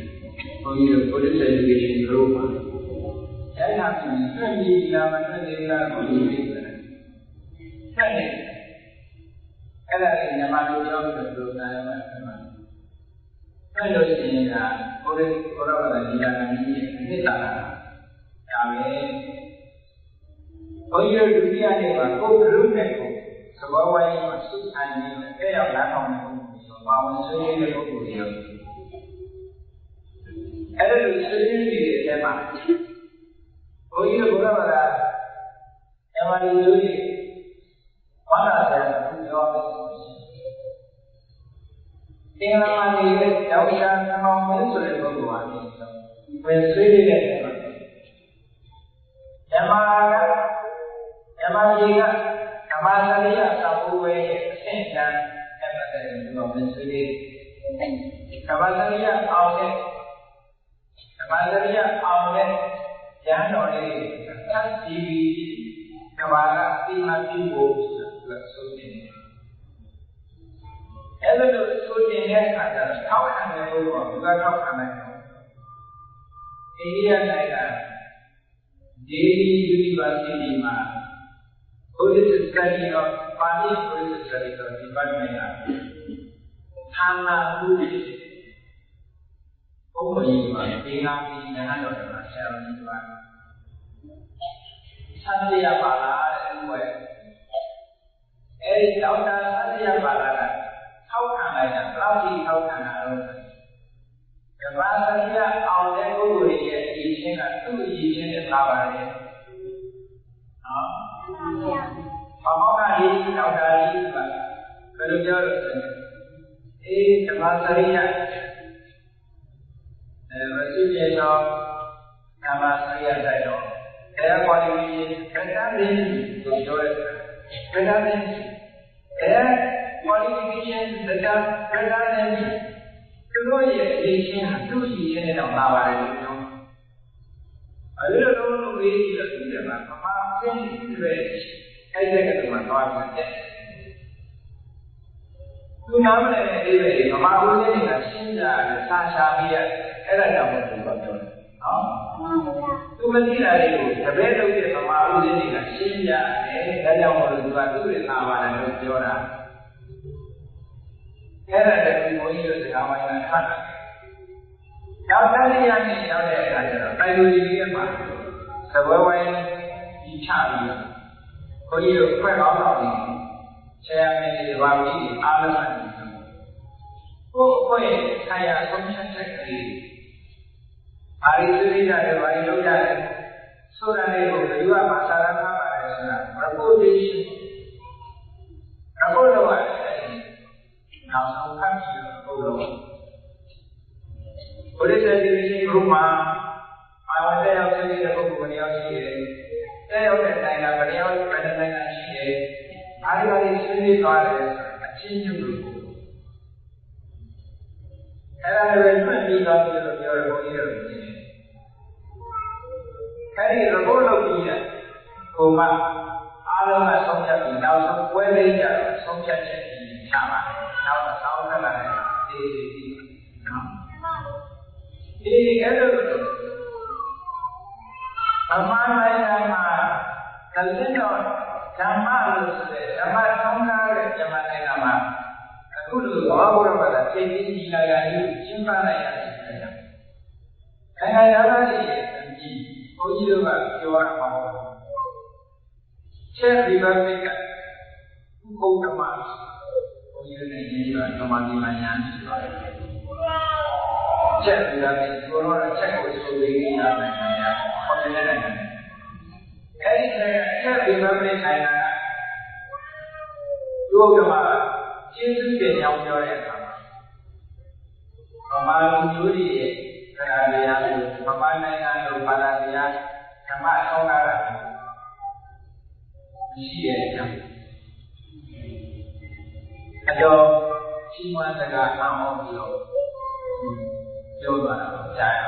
ဘုန်းကြီးတို့ Buddhist education group မှာအဲ့ဒါဆိုရင်တွေ့ပြီးလာမှတွေ့သေးလားဘုန်းကြီးတွေတွေ့တယ်အဲ့ဒါကိုမြန်မာလိုပြောပြီးတော့နားလည်မှဆက်မှာအဲ့လိုရှိရင်ကဘုရားဘာသာဒီကံကြီးရဲ့အနှစ်သာရဒါပဲဘုန်းကြီးတို့ဒုတိယနေ့မှာကိုယ်ဂရုနဲ့ကိုသဘောဝိုင်းမှာစုထိုင်နေတယ်အဲ့ရောက်နားထောင်နေပုံဆိုပါဝင်ဆွေးနွေးတဲ့ပုဂ္ဂိုလ်တွေရောအဲ့လိုဆွေးနွေးနေတဲ့အချိန်မှာဘုန်းကြီးတို့ဘုရားဘာသာမြန်မာလူမျိုးတွေဘာသာပြန်ပြောတယ်သင်္ဃာမနေတဲ့ယောက်ျားသမောင်မင်းဆိုတဲ့ပုဂ္ဂိုလ်ဟာနေတော့ဝင်ဆွေးနေတဲ့ဓမ္မကြီးကဓမ္မစရိယသဘောဝဲရဲ့အဆင့်တန်းအဲ့ဒါတည်းကဝင်ဆွေးနေဓမ္မစရိယအောင်တဲ့ဉာဏ်တော်လေးသတ်ကြည့်ပြီးဓမ္မကသိမှပြုဖို့ဆိုတာဆိုနေတယ်အဲ့လိုဆိုတဲ့အခါကျတော့ထောက်ခံတဲ့ဘုရားကထောက်ခံနိုင်တယ်အိန္ဒိယနိုင်ငံဒေလီ University မှာ Buddhist Study of Pali Buddhist Study of Department ကဌာနမှုဘုရားကြီးမှာဒီကနေ့ဉာဏ်တော်မှာဆရာကြီးကသံဃာပါလာတဲ့ဥပ္ပယအဲ့ဒီဒေါက်တာသံဃာပါလာကထောက်ခံလိုက်တာဘယ်လောက်ကြီးထောက်ခံတာတော့ကမ္ဘာစရိယအောင်တဲ့ပုဂ္ဂိုလ်ရဲ့အရေးချင်းကသူ့အရေးချင်းနဲ့သာပါတယ်နော်ဘာမှမရေးဒေါက်တာကြီးကဘယ်လိုပြောလို့ဆိုရင်အေးကမ္ဘာစရိယမရှိပြေတော့ကမ္ဘာစရိယတိုက်တော့အဲကွာဒီဗက်တာမင်ကိုပြောတယ်ဗက်တာမင် qualification တရားနဲ့သူတို့ရဲ့အရေးချင်းဟာသူ့ရှိချင်းနဲ့တော့ပါပါတယ်လို့ပြောအဲဒီလိုလုပ်ပြီးတော့သူကမှမမအင်းကြီးပဲအဲ့ဒီကတည်းကသွားပြီးတယ်သူနားမလည်တဲ့အသေးပဲမမဦးစင်းတွေကရှင်းကြတယ်စာရှာပြီးရအဲ့ဒါကြောင့်မို့သူကပြောတယ်နော်သူမသိတာတွေကိုတပည့်လုပ်တဲ့မမဦးစင်းတွေကရှင်းကြတယ်ဒါကြောင့်မို့သူကသူ့ရဲ့သာပါတယ်လို့ပြောတာအဲ့ဒါတည်းကဘုန်းကြီးတို့စကားဝိုင်းနဲ့ထားတာနောက်တစ်နေ့ရက်နဲ့ရောက်တဲ့အခါကျတော့တိုင်လူကြီးရဲ့မှာသပွဲဝိုင်းကြီးချပြီးဘုန်းကြီးတို့ဖွဲ့ကောင်းတော်ကြီးဆရာမင်းတွေဘာပြီးအားလုံးကကိုယ်အဖွဲ့ဆိုင်ရာဆုံးဖြတ်ချက်ကလေးအာရိသုရိယတွေဘာလို့လုပ်ကြလဲဆိုတာလေးကိုဘယ်သူမှစာရမ်းထားပါတယ်ဆိုတာ reportation တော့နောက်ဆုံးဖတ်ပြီးတော့ဘုရားဒီလိုဘုမှာအာဝတ္တရောက်တဲ့ပုဂ္ဂိုလ်တွေရောက်ရှိတယ်။တဲ့ရောက်တဲ့နိုင်ငံဗလျောက်ဘယ်နိုင်ငံရှိတယ်။အားလုံးဆွေးနွေးသွားတယ်အချင်းချင်းလို့အဲ့ဒါလည်းမှတ်ပြီးတော့ပြောတယ်ဘုန်းကြီးတို့အဲ့ဒီ report လုပ်ပြီးတယ်ဟိုမှာအားလုံးကဆုံးဖြတ်ပြီးနောက်ဆုံးပွဲလေးကြတော့ဆုံးဖြတ်ချက်ကြီးချပါတယ်။နောက်တော့စောင်းခက်လာတယ်ဒီနော်ဒီအဲ့လိုအမှန်တိုင်းမှာတလင်းတော်ဓမ္မလို့ဆိုတဲ့ဓမ္မဆောင်းကားတဲ့ဓမ္မနိုင်ငံမှာအခုလိုဘာဘုရားဘာသာသိသိကြီးလာရည်ရှင်းပနိုင်ရတယ်။နိုင်ငံသားတွေရဲ့အကြည့်ဘုန်းကြီးတို့ကပြောရမှာချက်ဒီဘက်တွေကဘုရားမှာဘုန်းကြီးတွေရေးတာဓမ္မဒီမညာရှိပါတယ်။ချက်ဒီဘက်ကိုတော့ချက်ကိုဆိုပြီးနေတာနိုင်ငံများဟောတဲ့နိုင်ငံအဲ့ဒီချက်ဒီဘက်တွေဆိုင်တာကဘုရားကျေးဇူးတင်ကြောင်းပြောတဲ့အခါမှာဗမာလူမျိုးတွေရဲ့ဆရာတရားတွေဗမာနိုင်ငံလိုဘာသာတရားဓမ္မဆောင်းကားတာရှိတဲ့အကြောင်းအတော်ရှိမှစကားအောင်ပြီးတော့ပြောသွားတာကိုကြားရ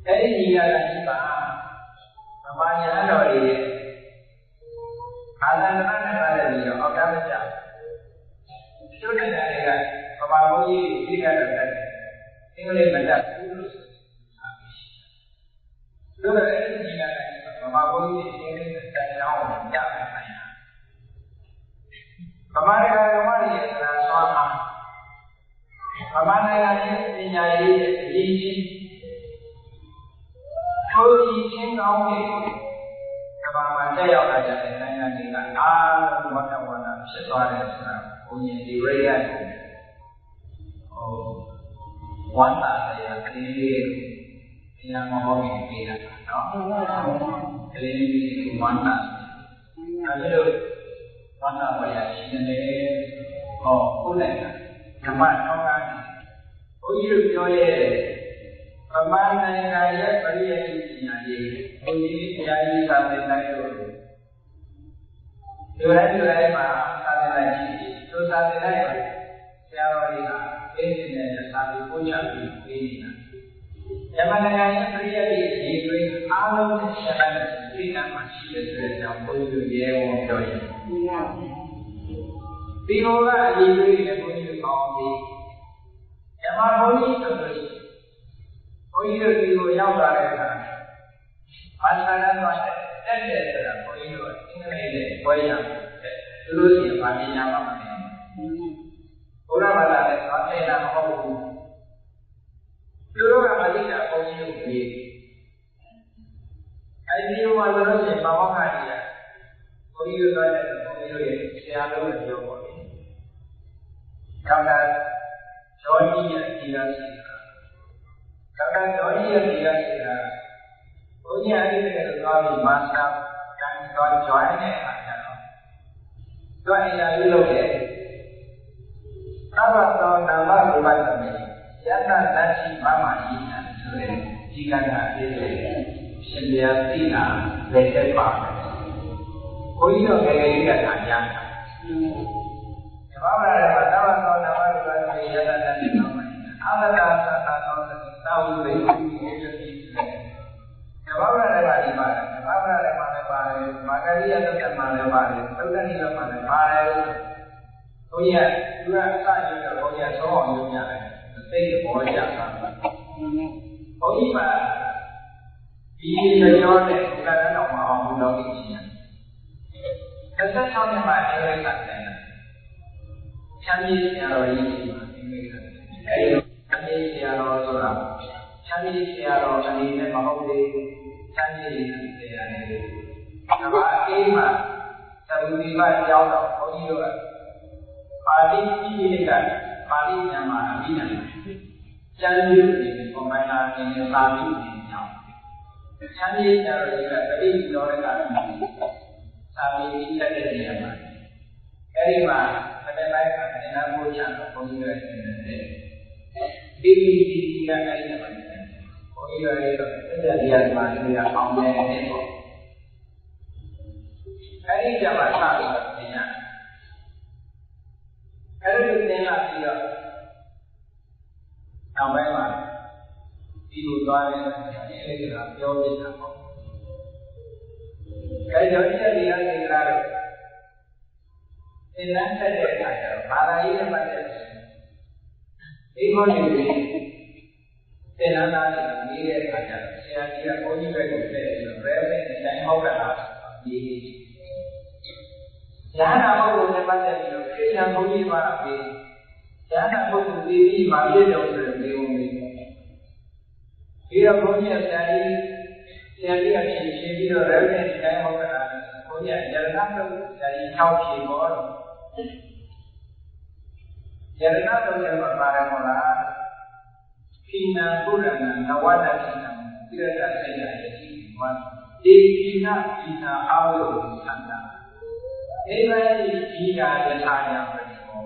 အဲ့ဒီညီလာတာကြီးပါဗမာညာတော်တွေရဲ့အာသန္တနာနဲ့ပါတယ်ပြီးတော့အောက်တာမကြကျုပ်နိုင်ငံတွေကဗမာဘုန်းကြီးဒီကတော့တက်တယ်အင်္ဂလိပ်မတတ်ဘူးလို့ဆိုတာရှိတယ်တို့လည်းအဲ့ဒီညီလာတာကြီးဗမာဘုန်းကြီးအင်္ဂလိပ်တက်အောင်ရမယ်ဆိုင်ရာဗမာနိုင်ငံဓမ္မတွေရဲ့စကားဆွမ်းအားဗမာနိုင်ငံရဲ့ပညာရေးရဲ့အရေးကြီးထိုးကြီးချင်းကောင်းတဲ့ကမ္ဘာမှာတက်ရောက်လာကြတဲ့နိုင်ငံတွေကအားလုံးဝတ်တော်ဝါဒဖြစ်သွားတယ်ဆိုတာဘုန်းကြီးဒီရိယကိုဝမ်းသာတရားကလေးတရားမဟုတ်ရင်ပြေးတာနော်ကလေးလေးဝမ်းသာအဲဒီလိုဝမ်းသာပါရရှိနေတယ်ဟောကိုယ်နဲ့ဓမ္မထောင်းကားဘုန်းကြီးတို့ပြောရဲ့ဗမာနိုင်ငံရဲ့ပရိယတိပညာရေးဘုန်းကြီးတရားရေးစာသင်တိုင်းတို့ဒီတိုင်းမှာစာသင်တိုင်းရှိသူစာသင်တိုင်းမှာဆရာတော်တွေကအေးနေနဲ့စာပြီးပို့ချပြီးပေးနေတာဗမာနိုင်ငံရဲ့ပရိယတိရေးတွေအားလုံးနဲ့ဆက်တဲ့စိတ်ဓာတ်မှာရှိတဲ့ဆိုတဲ့အကြောင်းဘုန်းကြီးတို့ရဲဝံပြောရင်ဒီလိုကအရေးတွေနဲ့ဘုန်းကြီးတို့ကောင်းပြီးဓမ္မဘုန်းကြီးဆိုလို့ဘုန်းကြီးတို့ဒီကိုရောက်လာတဲ့အခါဘာသာရမ်းသွားတဲ့တဲ့ဆိုတာဘုန်းကြီးတို့အင်္ဂလိပ်နဲ့ပွဲရတဲ့သူတို့စီဘာပညာမှမသိဘူးဘုရားဘာသာနဲ့သွားတဲ့တာမဟုတ်ဘူးသူတို့ကမသိတာဘုန်းကြီးတို့ပြီးအဲဒီမှာဆိုလို့ရှိရင်ဘာမှမခါရဘုန်းကြီးတို့သွားတဲ့ဘုန်းကြီးတို့ရဲ့ဆရာတော်တွေပြောပါမယ်ဒေါက်တာဂျော်ဂျီရဲ့ဒီလာရှိတာဒေါက်တာဂျော်ဂျီရဲ့ဒီလာရှိတာဘုန်းကြီးအဲ့ဒီတည်းကသွားပြီးမာစတာတန်တော် join တဲ့အခါကျတော့သူအရာလေးလုပ်တယ်သဗ္ဗသောဓမ္မဝိပဿနာယတ္တတတိမမယိနာဆိုတဲ့ဒီကနာလေးတွေရှင်ပြသိတာလက်သက်ပါတယ်ဘုန်းကြီးတို့ငယ်ငယ်လေးကခံရတာ ဘာဝရမှာသာဝသောနာမရူပတိယတတတိနောမနိအာလတာသတ္တသောသတိသာဝိဝေယတိယတိဘာဝရမှာဒီမှာဘာဝရမှာလည်းပါတယ်မာဂရိယတ္တမှာလည်းပါတယ်သုဒ္ဓနိလမှာလည်းပါတယ်ဘုရားသူကအစရင်းတော့ဘုရားဆောင်းအောင်လုပ်ရတယ်သိတဲ့ဘောရတာဘုန်းကြီးမှာဒီကြောနဲ့ဘုရားတော်မှာအောင်လို့လုပ်ကြည့်ရတယ်26နှစ်မှအင်္ဂလိပ်ကသင်တယ်ချမ်းမြေဆရာတော်ကြီးမှာအင်္ဂလိပ်ကအဲဒီချမ်းမြေဆရာတော်ဆိုတာချမ်းမြေဆရာတော်အနေနဲ့မဟုတ်သေးချမ်းမြေဆရာနဲ့ဒါပါအေးမှာသဗ္ဗူတိမကျောင်းတော်ဘုန်းကြီးတို့ကပါဠိကြီးကပါဠိဉာဏ်မှာအပြီးနိုင်တယ်ချမ်းမြေအနေနဲ့ပုံမှန်လာနေနေပါဠိဉာဏ်ကြောင့်ချမ်းမြေဆရာတော်ကြီးကတတိတော်ရကသာမီးတက်တဲ့နေရာမှာအဲဒီမှာမနေ့ပိုင်းကသင်္နာမိုးချတော့ဘုန်းကြီးတွေနေတယ်ဒီကအဲဒီမှာဘုန်းကြီးတွေတော့တက်တဲ့နေရာမှာနေရာအောင်နေတယ်ပေါ့အဲဒီကြမှာစပြီးတော့သင်ရအဲဒီသင်လာပြီးတော့နောက်ပိုင်းမှာဒီလိုသွားတယ်အဲဒီကပြောပြတာပေါ့အဲဒီတော့ဒီတရားတွေကတော့သင်္นานဆက်တဲ့အခါကျတော့ဘာသာရေးနဲ့ပတ်သက်တဲ့ဒီခေါင်းတွေသင်္นานသားတွေနေတဲ့အခါကျတော့ဆရာကြီးကဘုန်းကြီးပဲကိုတဲ့ပြီးတော့ဘယ်ပဲဒီတိုင်းဟောတာဒီဉာဏ်နာပုဂ္ဂိုလ်နဲ့ပတ်သက်ပြီးတော့ခေတ္တဘုန်းကြီးပါပြီးဉာဏ်နာပုဂ္ဂိုလ်ပြီးပြီးမှပြည့်တော်ဆိုတဲ့ဒီုံလေးဒီတော့ဘုန်းကြီးဆရာကြီးကဖြည့်ပြီးတော့ရတဲ့ဒီတိုင်းဟောတာဘုန်းကြီးရတနာတော့ဆရာကြီး၆ဖြေပေါ်တော့ရတနာတော့လည်းပါတယ်မလားခိနာပုရဏနဝတ္တခိနာပြရတာဆက်ရရဲ့ဒီမှာဒီခိနာအာဝုသန္တာဒီပဲဒီကာယထာယပရိမော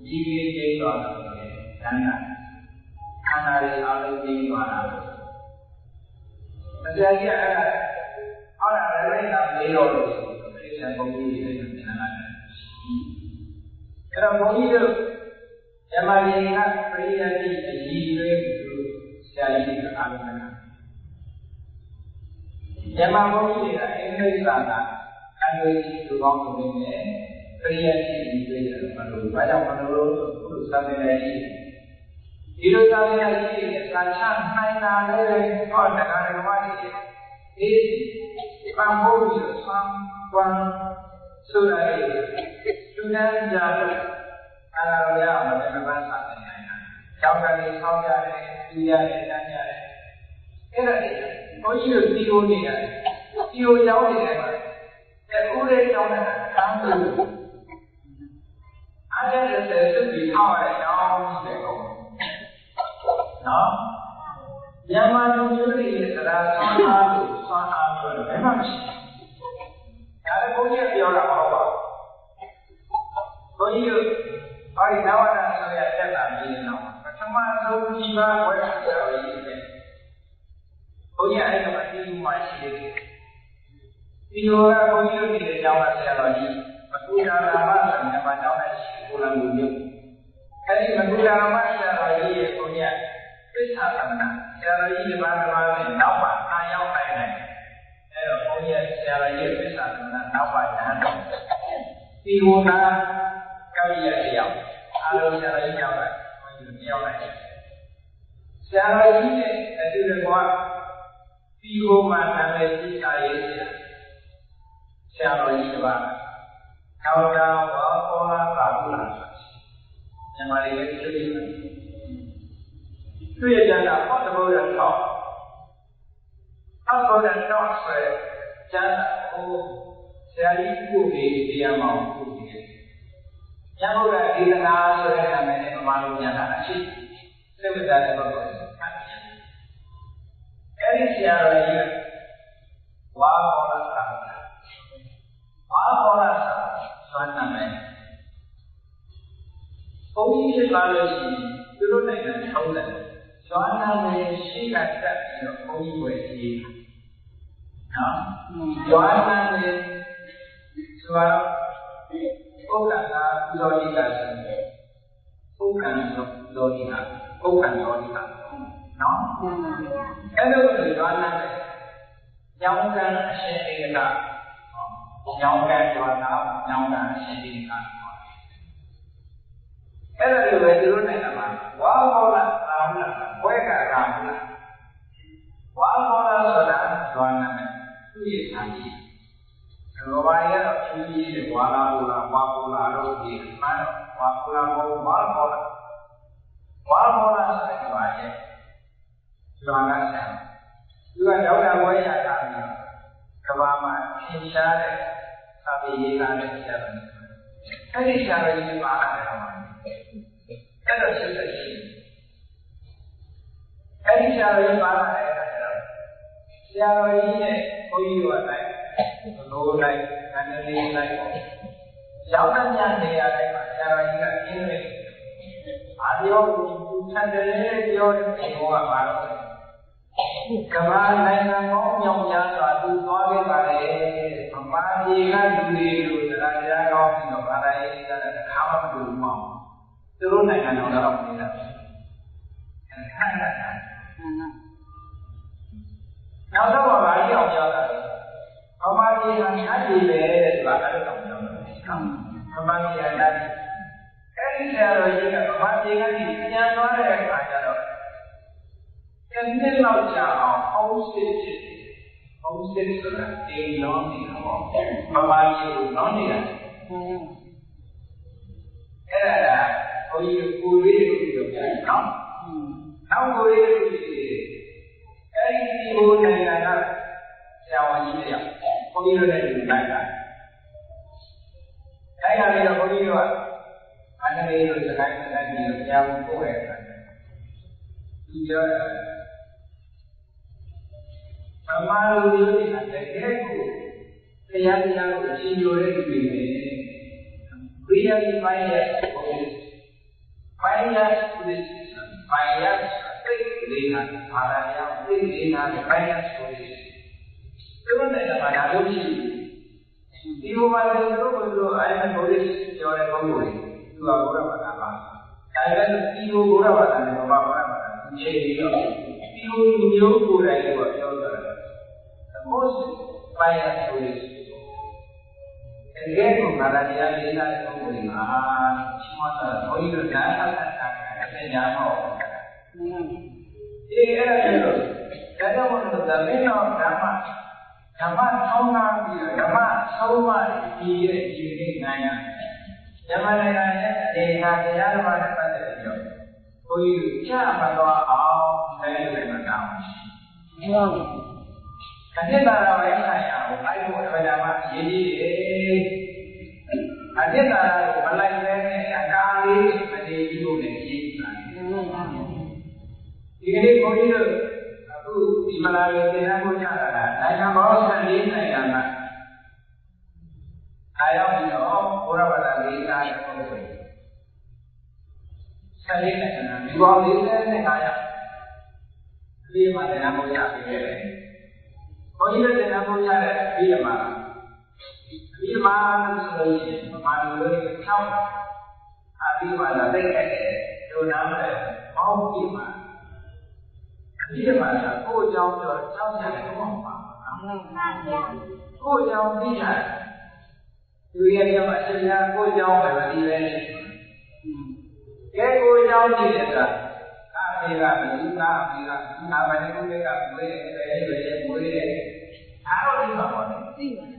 ဒီကြီးကျင်းသွားတယ်ဒါနခန္ဓာရဲ့အာလုံးကြီးသွားတာဆရာကြီးအဲ့ဒါအော်ရလည်းတော့လေးတော့လို့ဒီဆရာဘုန်းကြီးတွေလည်းသင်လာတယ်အဲ့တော့ဘုန်းကြီးတို့ဓမ္မရင်းကပရိယတိအကြီးတွေဆရာကြီးကအားလုံးကဓမ္မဘုန်းကြီးတွေကအင်္ဂလိပ်စာကအင်္ဂလိပ်လူပေါင်းစုံနေတယ်ပရိယတိအကြီးတွေလည်းမလို့ဘာကြောင့်မလို့ဆိုလို့စာပေနဲ့ဒီလိုသာမန်ကြီးတွေစာချနိုင်တာလည်းဟောတရားဓမ္မတွေဒီပန်ဖို့ပြီးတော့ဆံကွမ်းဆိုရတဲ့သူတန်းကြတဲ့အာရမမမဘာသာနေနိုင်တာကျောင်းကနေဆောင်းရတယ်ပြရတယ်တန်းရတယ်အဲ့ဒါဘုန်းကြီးတို့ဒီလိုနေရတယ်ဒီလိုရောက်နေတယ်မှာအခုလေးကျောင်းနဲ့ဆန်းလို့အားရတဲ့သူပြီးထောက်ရတဲ့ကျောင်းကြီးတွေပေါ့နော်မြန်မာလူမျိုးတွေရဲ့သရာဆွမ်းအားလို့ဆွမ်းအားဆိုတော့ဘယ်မှမရှိဘူးဒါလည်းဘုန်းကြီးပြောတာမဟုတ်ပါဘူးဘုန်းကြီးတို့ဘာဒီနဝတ္တဆိုရတက်တာပြီးတော့ပထမဆုံးဒီပါဝဲဆရာကြီးပဲဘုန်းကြီးအဲ့ဒါမှဒီမှရှိတယ်ဒီလိုကဘုန်းကြီးတို့ဒီကျောင်းကဆရာတော်ကြီးမကူရာဓမ္မဆိုတဲ့မြန်မာကျောင်းနဲ့ရှိကိုလံလူမျိုးအဲ့ဒီမကူရာဓမ္မဆရာတော်ကြီးရဲ့ဘုန်းကြီးသစ္စာသမဏဆရာတော်ကြီးဒီမှာနဲ့နောက်ပါအာရောက်နိုင်တယ်အဲ့တော့ဘုန်းကြီးဆရာတော်ကြီးသစ္စာသမဏနောက်ပါညာတော့ဒီဝနာကောက်ရရောက်အားလုံးဆရာတော်ကြီးရောက်လာဘုန်းကြီးရောက်လာတယ်ဆရာတော်ကြီးနဲ့အတူတကွဒီဝမှာနာမည်ကြီးစာရေးဆရာတော်ကြီးတပါးထောက်တာဝါဟောလာပါဘူးလားမြန်မာလေးလည်းသိတယ်တွေ့ရကြတာဟောတဘောရတော့ဟောတော်တဲ့တော့ဆိုကျမ်းဟိုဆရာကြီးကိုပြီးတရားမောင်းကိုပြီးကျမ်းဟုတ်တဲ့ဒေသနာဆိုတဲ့နာမည်နဲ့ပမာလို့ညာတာအရှိစိတ်ဝင်စားတဲ့ပုဂ္ဂိုလ်အဲ့ဒီဆရာတော်ကြီးဝါဟောလာတာဝါဟောလာဆွမ်းနာမယ်ဘုန်းကြီးဖြစ်လာလို့ရှိရင်သူတို့နိုင်ငံထုံးတယ်ဆွမ်းနာမယ်ရှိကတက်ပြီးတော့ဘုန်းကြီးဝယ်ရေးနော်ဆွမ်းနာမယ်ဆိုတော့ဘု ဥက္ကံကဇောတိကဆိုတယ်ဥက္ကံဇောတိကဥက္ကံဇောတိကနော်အဲ့လိုဆိုတော့နာတယ်ညောင်းကအရှင်ဧကညောင်းကကျွာနာညောင်းကအရှင်ဧကအဲ့ဒါလိုပဲသူတို့နိုင်ငံမှာဝါဘောလာအာမလားဘွဲကရာမလားဝါဘောလာဆိုတာဇွာနာနဲ့သူ့ရဲ့ဌာနကြီးလောဘရတော့သူကြီးရဲ့ဝါလာဘောလာဝါဘောလာတို့ဒီမှန်တော့ဝါဘောလာဘောဝါဘောလာဆိုတဲ့ဘာရဲ့ဇွာနာဆံသူကရောက်တာဝဲရတာပြီးကဘာမှာသင်ရှားတဲ့သာပေရေးလာတဲ့ဆရာတော်အဲ့ဒီဆရာတော်ကြီးပါလာတယ်အဲ့တော့ဆက်ဆက်ရှိအဲ့ဒီဆရာတော်ကြီးပါလာတဲ့အခါကျတော့ဆရာတော်ကြီးနဲ့ဘုန်းကြီးတို့ကလိုက်ဘိုးလိုက်ငန်းလေးလိုက်ပေါ့ရောက်တဲ့ညနေရာတိုင်းမှာဆရာတော်ကြီးကအင်းလေးအာပြောသူဆန်တယ်ပြောတဲ့ဘုရားကပါတော့ကမ္ဘာနိုင်ငံပေါင်းမြောက်များစွာသူသွားခဲ့ပါလေဗမာပြည်ကလူတွေလို့တရားတရားကောင်းပြီးတော့ဘာသာရေးတဲ့ခါမှမတူဘူးပေါ့သူတို့နိုင်ငံတော်တော့နေတာအဲ့ဒါနောက်တော့ဗမာပြည်အောင်ပြောတာဗမာပြည်ကညတ်ပြည်ပဲဆိုတာအဲ့ဒါတော့ပြောတာဗမာပြည်ကညတ်ပြည်အဲ့ဒီဆရာတော်ကြီးကဗမာပြည်ကနေပြန်သွားတဲ့အခါကျတော့တနေ့လောက်ကြာအောင်အောင်စစ်ဖြစ်အောင်စစ်ဆိုတာအိမ်လောင်းနေတာပေါ့ဗမာပြည်ကိုလောင်းနေတာအဲ့ဒါကဘုန်းကြီးကိုလေးကိုပြောပြတယ်နော်နောက်ကိုလေးကိုကြည့်အဲ့ဒီကိုနိုင်ငံကဆရာဝန်ကြီးတွေဘုန်းကြီးတို့လည်းဒီလိုက်တာအဲ့ဒါလေးတော့ဘုန်းကြီးတို့ကအန္တရာယ်တို့စကိုင်းစကိုင်းပြီးတော့ဆရာဝန်ပို့ရတယ်ဒီပြောဗမာလူမျိုးတွေကတကယ်ကိုတရားတရားကိုရှင်းပြတဲ့လူတွေနဲ့ဘိယာဒီမိုင်းရဲ့မိုင်းရဲ့သိလေးနာဘာသာတရားသိလေးနာမိုင်းရဲ့ဆိုရယ်ဒီလိုနဲ့ဘာသာလို့ရှိဒီဘဝမှာတို့ဘုရားအဲ့ဒါဘုရားပြောတဲ့ပုဂ္ဂိုလ်တွေသူကဘုရားဘာသာပါဒါပေမဲ့ဒီဘုရားဘာသာနဲ့ဘာသာပါဒီချိန်ပြီးတော့ဒီလိုမျိုးကိုယ်တိုင်ကပြောတာmost bias stories အဲ့ဒီမှာလည်းတရားလေးလာတဲ့ပုံစံမှာရှင်းမတာဘုန်းကြီးတို့ဓာတ်အပ်တာအဲ့ဒါညာတော့ဒီအဲ့ဒါလို့ဒါကြောင့်မို့လို့ဒါမင်းတော်ဓမ္မဆောင်းလာပြီးတော့ဓမ္မဆုံးမဒီရဲ့ဒီနေ့နိုင်ရဓမ္မနိုင်ငံရဲ့ဒေဟာတရားဓမ္မနဲ့ပတ်သက်ပြီးတော့ဘုန်းကြီးတို့ကြားမှတော့အောင်လည်းလည်းမတောင်းဘူးဟုတ်အတ္တရာဝိဆိုင်ရာကိုအဲ့လိုအမှန်တမ်းရေးကြည့်တယ်အတ္တရာကိုမလိုက်ပဲနဲ့အကာလေးမနေပြီးလို့လည်းရေးကြည့်တာဒီကနေ့ဘုန်းကြီးတို့အခုဒီမလာရေသင်္ကန်းကိုကြားတာနိုင်ငံပေါင်း14နိုင်ငံကအားရောက်ပြီးတော့ဘုရားဘာသာလေးစားတဲ့ပုဂ္ဂိုလ်14နိုင်ငံဒီပေါင်း45ရောက်ဒီမှာလည်းဘုရားပြည့်တယ်ဘုန်းကြီးတို့တင်ဖို့ရတဲ့ပြီးမှာဆိုလို့ရှိရင်ဗမာလူတွေ၆အပြီးမှာလည်းသိခဲ့တယ်ဒုနာမဲ့အောက်ပြီးမှာဆိုကိုယ်ကြောင့်တော့ကြောက်ရတယ်ဘုရားပါကိုယ်ကြောင့်သိရတယ်သူရဲ့ပြောအရှင်များကိုယ်ကြောင့်ပဲမသိပဲနဲ့ကဲကိုယ်ကြောင့်သိတဲ့ကအဖေကလူသားအဖေကအာမဏိကုကမွေးတယ်မွေးတယ်အားတော့ဒီမှာပေါ့သိတယ်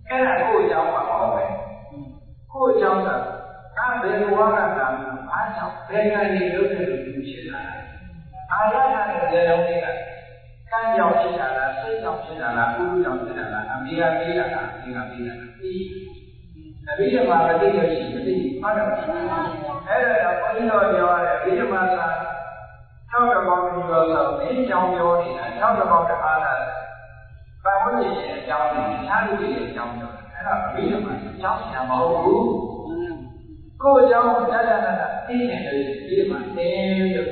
အဲ့ဒါကိုယ်ကြောင့်ပါပေါ့ပဲကိုယ်ကြောင့်သာဘယ်ဘဝကသာအားကြောင့်ဘယ်ကနေလုပ်တဲ့လူဖြစ်လာလဲအာရတဲ့ဇေယျုံတွေကကံကြောင့်ဖြစ်တာလားစိတ်ကြောင့်ဖြစ်တာလားဥပ္ပကြောင့်ဖြစ်တာလားအမေကပေးတာလားအမေကပေးတာလားဒီအဘိဓမ္မာမသိလို့ရှိရင်မသိဘူးဟုတ်တယ်အဲ့ဒါဘုန်းကြီးတို့ပြောရတယ်အဘိဓမ္မာက၆တပေါင်းပြီးတော့မင်းကြောင့်ပြောနေတာ၆တပေါင်းတအားလားဘာဝိဉ္ဇဉ်ရဲ့အကြောင်းနဲ့အခြားလူတွေရဲ့အကြောင်းပြောတာအဲ့ဒါအဘိဓမ္မာအကြောင်းညာမဟုတ်ဘူးကိုယ်အကြောင်းကိုကြားတာသိနေတယ်အဘိဓမ္မာတင်းလို့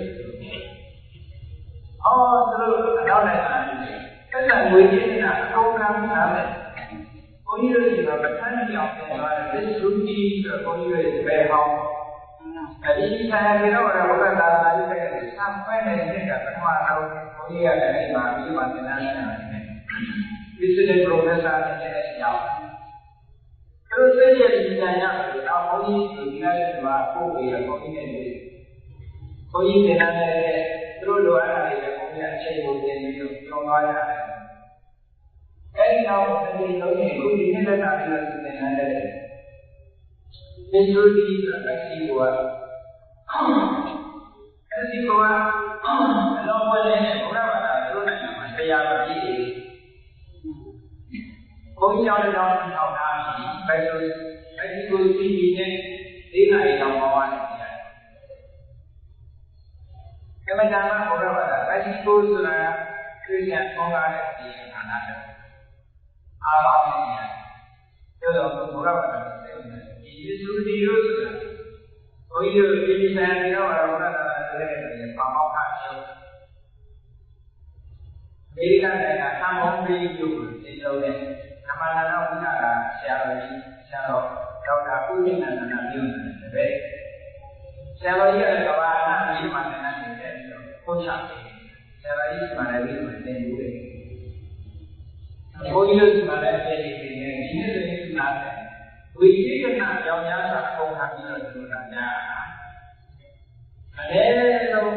အော်သူတို့အနောက်နိုင်ငံတွေတက်တဲ့ငွေကြေးကအကုန်ကမ်းထားတယ်ဘုန်း န်းကြီးတို့ဒီမှာပဋ္ဌာန်းကြီးအောင်ပြန်သွားတယ်သစ္စုတိဆိုတော့ဘုန်းကြီးတို့ဘယ်ဟောင်းအဲဒီဆရာကြီးတော့ဘုရားသာသနာ့ရေးတဲ့စံပွဲနေတဲ့ကပထမတော့ဘုန်းကြီးကလည်းဒီမှာပြီးမှသင်တန်းနေတာဒီစတဲ့ professor နဲ့ရောက်သူစိတ်ရဲ့ဒီဉာဏ်ရတယ်တော့ဘုန်းကြီးဒီနေ့ကမှာပို့ပြီးတော့ဘုန်းကြီးနဲ့ဘုန်းကြီးသင်တန်းနဲ့သူတို့လိုအပ်တာတွေဘုန်းကြီးအချိန်ကိုပြင်ပြီးတော့ပြောသွားရတယ်အဲဒီတော့ဒီလိုမျိုးခုဒီနေ့လက်တာပြီးတော့သင်တန်းတဲ့ဒီလိုဒီအစီအဝါအဲဒီကအလုံးဝနဲ့ဘုရားဘာသာသူတို့နိုင်ငံမှာတရားတော်ကြီးတွေဘုန်းကြီးကျောင်းတော်ထောင်ထားပြီးဘယ်လိုအဲဒီကိုသိပြီးနဲ့ဒီနိုင်အောင်ပါပါနေတယ်ကမ္မဋ္ဌာန်းမှာဘုရားဘာသာအဲဒီကိုဆိုတာခရစ်ယာန်ဘုရားရဲ့ဒီဌာနတယ်အားလုံးနဲ့ပြောတော့ဘုရားဘာသာဒီယေရှုဒီလိုဆိုတာဘုန်းကြီးတို့ဒီဆိုင်ရောဘုရားသာတဲ့ပါမောက္ခချုပ်ဒီကနေ့ကသံဃောပြီးပြုဒီလိုနဲ့ဓမ္မနာဝိနာကဆရာတော်ကြီးဆရာတော်ဒေါက်တာကုသိဏနာပြုနေတယ်ပဲဆရာတော်ကြီးကကဘာနာပြီးမှလည်းနေတယ်ပြီးတော့ပို့ချတယ်ဆရာတော်ကြီးမှလည်းပြီးမှသင်ယူတယ်ဘုန်းကြီးတို့မှလည်းပြည်နေတယ်ဒီနေ့ဆိုရင်နားတယ်ဝိသေကနာကြောင့်များစွာပုံထားပြီးတော့သူတာများအဲ့လုံး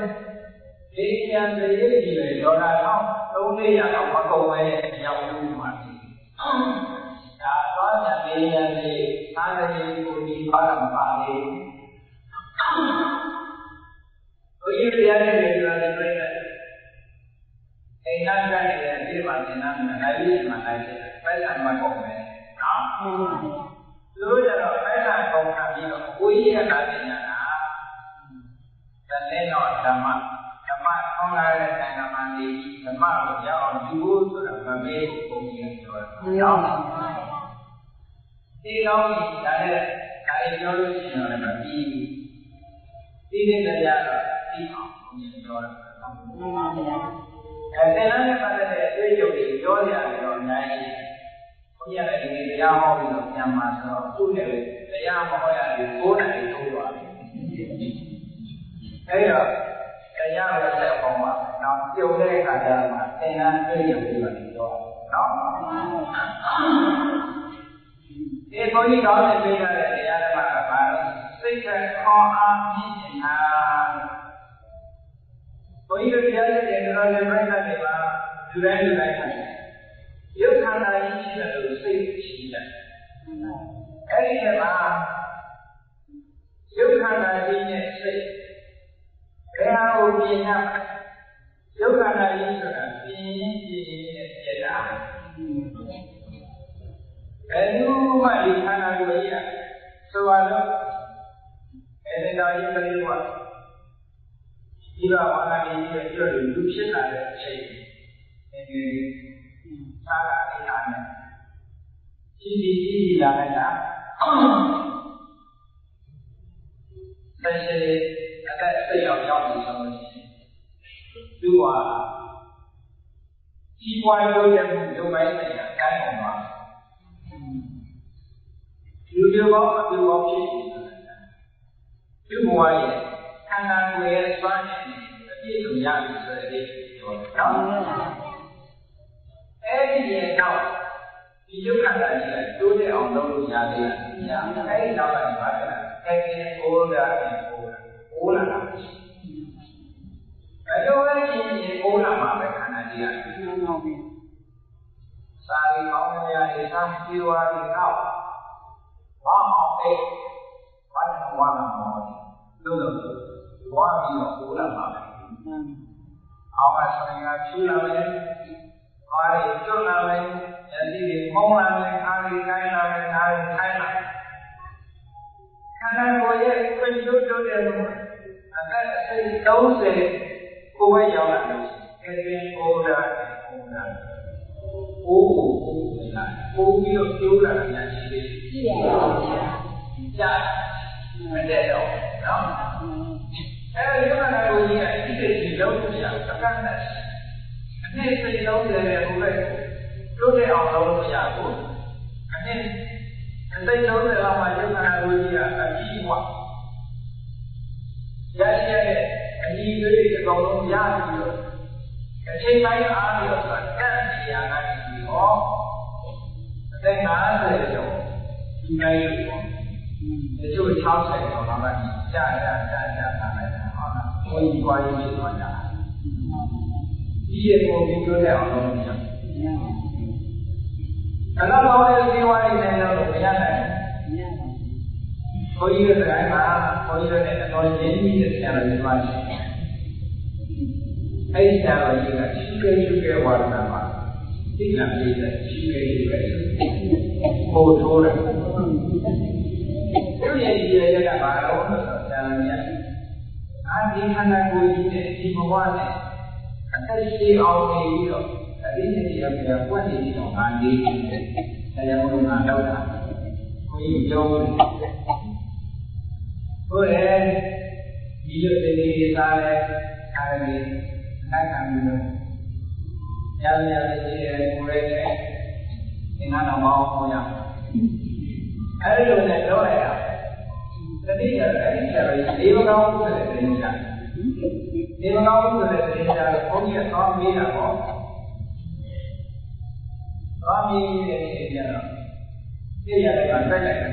ဒီကျန်တဲ့ရေးကြီးပဲဒေါ်လာ1300လောက်မကုန်ပဲရောက်လို့မှပြီဒါတော့ညာလေးညာလေးအားရည်ကိုဒီပါရမပါလေဘုရားတရားနဲ့ပြောတယ်ပြည့်တယ်အိမ်သားကနေဒီမှာသင်္นานမှာနိုင်ပြီးမှနိုင်တယ်ပဲဆံမကုန်ပဲနော်သူတို့ကျတော့ပဲဆံကုန်တာပြီးတော့ကိုကြီးရတာပညာတာတနေ့တော့ဓမ္မထောင်းလာတဲ့နိုင်ငံမှာနေဓမ္မကိုရောက်အောင်ယူဖို့ဆိုတာမမေးဘူးပုံကြီးပြောတယ်။ရောက်ပါဘူး။ဒီကောင်းကြီးဒါနဲ့ဒါလေးပြောလို့ရှိရင်လည်းမပြီးဘူး။ဒီနေ့တရားတော့ပြီးအောင်ပုံကြီးပြောတယ်။မှန်ပါဗျာ။အဲဒီလမ်းနဲ့ပတ်သက်တဲ့အတွေ့အကြုံတွေပြောကြရတယ်တော့အများကြီး။ဘုရားလည်းဒီနေ့တရားဟောပြီးတော့ပြန်มาဆိုတော့သူ့လည်းတရားမဟောရဘူး9နာရီထိုးသွားပြီ။အဲဒီတော့တရားရတဲ့ပုံမှာတော့ပြုံးတဲ့အခါကျမှသင်္ကန်းတွေ့ရပြီးတော့ပြောနော်ဒီဘုန်းကြီးတော်နဲ့တွေ့ရတဲ့တရားဓမ္မကဘာလို့စိတ်ကခေါ်အားပြည့်နေတာဘုန်းကြီးတို့တရားရတဲ့တော်လည်းပြိဿတွေပါလူတိုင်းခိုင်ရုပ်ခန္ဓာကြီးရှိတယ်လို့စိတ်ရှိတယ်အဲ့ဒီမှာရုပ်ခန္ဓာကြီးနဲ့စိတ်ဘယ်ဟာကိုမြင်ရရုပ်ခန္ဓာကြီးဆိုတာပြင်းနဲ့ပြက်တာဘယ်လိုမှဒီခန္ဓာကိုယ်ကြီးဆိုတော့အဲဒီတော်ကြီးပြိဝါဒီကဘာသာရေးရဲ့ပြောလို့လူဖြစ်လာတဲ့အချိန်ဒီသာရအရာနဲ့ကြီးလာလိုက်တာဆက်ရှိအသက်စိတ်ရောက်နေဆိုလို့ရှိရင်သူကကြီးပွားလို့ရမှုရုပ်ပိုင်းဆိုင်ရာအတိုင်းပုံပါလူမျိုးပေါင်းအပြုပေါင်းဖြစ်နေတယ်သူ့ဘဝရဲ့ခန္ဓာကိုယ်ရဲ့စွမ်းရည်အပြည့်စုံရပြီဆိုတဲ့ပြောတာအဲဒီရဲ့တော့ဒီယုတ်ခန္ဓာကြီးကတိုးတက်အောင်လုပ်လို့ရသေးတယ်အဲဒီနောက်ကဘာလဲအဲဒီအိုးတာအိုးလာတာဘယ်လိုလဲဒီအိုးလာမှာပဲခန္ဓာကြီးကစာရီကောင်းရည်တွေစားပြေဝါးတွေတော့ဘာအောင်လဲဘာနဲ့ဝါလာမှာလို့ဝါပြီးတော့အိုးလာမှာပဲအောင်အဆိုင်ကချူလာမယ်ဘာတွေကျွတ်လာမယ်ယတိတွေပုံလာမယ်အားတွေကိုင်းလာမယ်အားတွေထိုင်းလာခန္ဓာကိုယ်ရဲ့ပြည့်စုံတဲ့လို့အသက်30ကိုယ်ပဲရောက်လာလို့အဲဒီအိုးတာအိုးတာအိုးကိုလာပိုးပြီးတော့ကျိုးလာတာရှိသေးတယ်ကြည့်ရပါဗျာကြားမတဲ့တော့နော်အဲဒီခန္ဓာကိုယ်ကြီးကဒီစိတ်လုံးလို့ရအကန့်နဲ့အနည်းစိတ်လုံးတယ်ဘုရားတိုးတဲ့အောင်လုပ်လို့ရဘူးအနည်း စိတ်လုံးတဲ့လောက်မှယုံနာကိုကြီးကအကြီးဝရရှိရတဲ့အကြီးလေးတွေအကုန်လုံးရပြီးတော့အချိန်တိုင်းအားပြီးတော့တန်နေရတာဒီဟောအသက်50ကျော်ဒီတိုင်းလို့ပေါ့တချို့60ကျော်တော့မှကြာထားလိုက်တာဟုတ်လားဘုန်းကြီးပွားရေးဖြစ်သွားတာဒီရေကိုပြီးပြောတဲ့အောင်လုပ်ရအောင်အလားတော်တဲ့ဇီဝရည်နဲ့တော့မရနိုင်ဘူးဘုန်းကြီးတို့တိုင်းမှာဘုန်းကြီးတို့နဲ့တော်ရင်းကြီးတဲ့ဆရာတော်ကြီးပါရှိအဲ့ဒီဆရာတော်ကြီးကရှိခဲ့ဝါဒနာမှာသိလာပြီးတဲ့ရှိခဲ့ဟိုထိုးတယ်သူရဲ့ဒီရဲ့ကဘာလို့လဲဆိုတော့ဆရာတော်ကြီးအာဒီခန္ဓာကိုယ်ကြီးနဲ့ဒီဘဝနဲ့အသက်ရှိအောင်နေပြီးတော့ဒီနေ့ဒီရောက်ပြန်ပွက်နေတော့ငါနေတယ်။တရားမလို့ငါတော့တာ။ကိုကြီးကြောင်းတယ်။ဟုတ်တယ်။ဒီလိုတည်းလေးသားလဲအားရည်နိုင်ခံပြီးတော့ရရလေးရှိတယ်ကိုရဲတဲ့သင်္ကန်းတော်မောင်းအောင်ရ။အဲဒီလိုနဲ့ပြောလိုက်တာ။တတိယအဲ့ဒီဆရာကြီးဒေဝကောင်းဆိုတဲ့တင်ကြ။ဒေဝကောင်းဆိုတဲ့တင်ကြကိုဘုန်းကြီးကသွားမေးတာပေါ့။ဘာမင်းကြီးရဲ့နေရာတော့သိရတယ်ကတိုက်လိုက်တယ်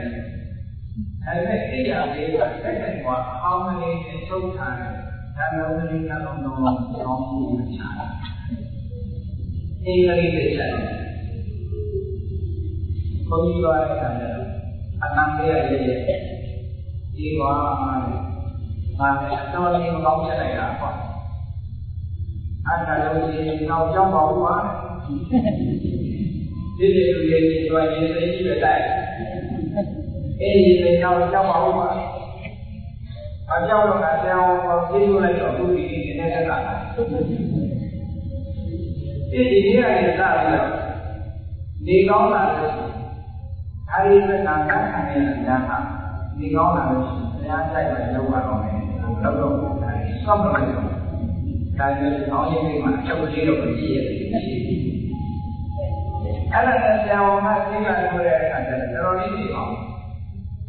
။အဲဒီမဲ့သိရလေးကတိုက်လိုက်တော့အောင်းမလေးနဲ့ချုပ်ထားတယ်။ဒါမျိုးလေးကတော့တော့ကြောင်းမှုမချတာ။အေးကလေးတွေချက်တယ်။ဘုန်းကြီးသွားတဲ့အခါကျတော့အနန္တရဲ့ဒီကွာငါလည်းတော်လေးမကောင်းချက်လိုက်တာကွာ။အဲ့ဒါလို့ဒီနောက်ကြောင်းပါဘူးကွာ။ဒီလိုလေးတွေတွားရင်းသိကြည့်လိုက်အေးဒီနောက်ကြောက်ပါဦးပါအကြောက်တော့ငါဆရာအောင်ပြေးလို့လိုက်တော့သူဒီနေနဲ့ကဒီနေ့ကနေစပြီးတော့ဒီကောင်းလာလို့အဲဒီကနာခံနေတဲ့ဉာဏ်ဟာဒီကောင်းလာလို့တရားဆိုင်ပဲလောက်ပါတော့မယ်လောက်တော့ဆောက်တော့ဒါလည်းကောင်းရင်းလေးမှာအချုပ်လေးတော့ကြည့်ရတယ်အဲ့ဒါနဲ့ဆရာဝန်ကသိလာလို့တဲ့အခါကျတော့တော်တော်လေးသိအောင်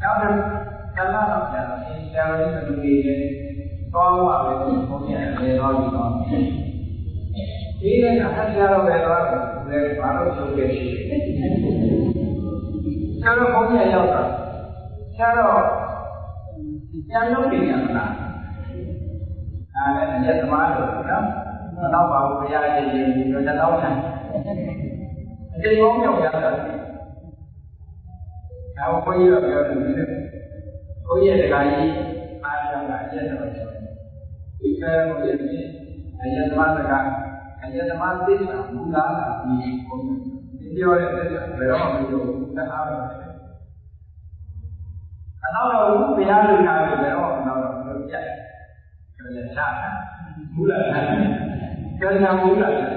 နောက်တော့ကလာတော့ဆရာတော်ကြီးကလူကြီးတွေတောင်းပါပဲဘုန်းကြီးအလေတော်ကြီးတော့ဒီနေ့ကဆရာတော်ပဲတော့လည်းဘာလို့ချုပ်ခဲ့ရှိဆရာတော်ဘုန်းကြီးရောက်တာဆရာတော်ပြန်လို့ပြင်ရမလားအဲ့ဒါရက်သမားတို့နော်နောက်ပါဘုရားရှင်ကြီးတို့တောင်းတယ်အချိန်ကောင်းမြောက်ရတာဒါကိုဘုန်းကြီးကပြောတယ်ဘုန်းကြီးရဲ့တရားကြီးအားလုံးကရက်တော်ဆိုဒီကဲဘုရားကြီးအယသမစကအယသမသစ္စာမူလာတာဒီဘုန်းကြီးပြောတဲ့သစ္စာဘယ်တော့မှမပြောဘူးတရားပဲအနောက်တော့ဘုရားလူနာတွေဘယ်တော့မှတော့မပြတ်ပြောရချတာမူလာတာပြောရမူလာတာ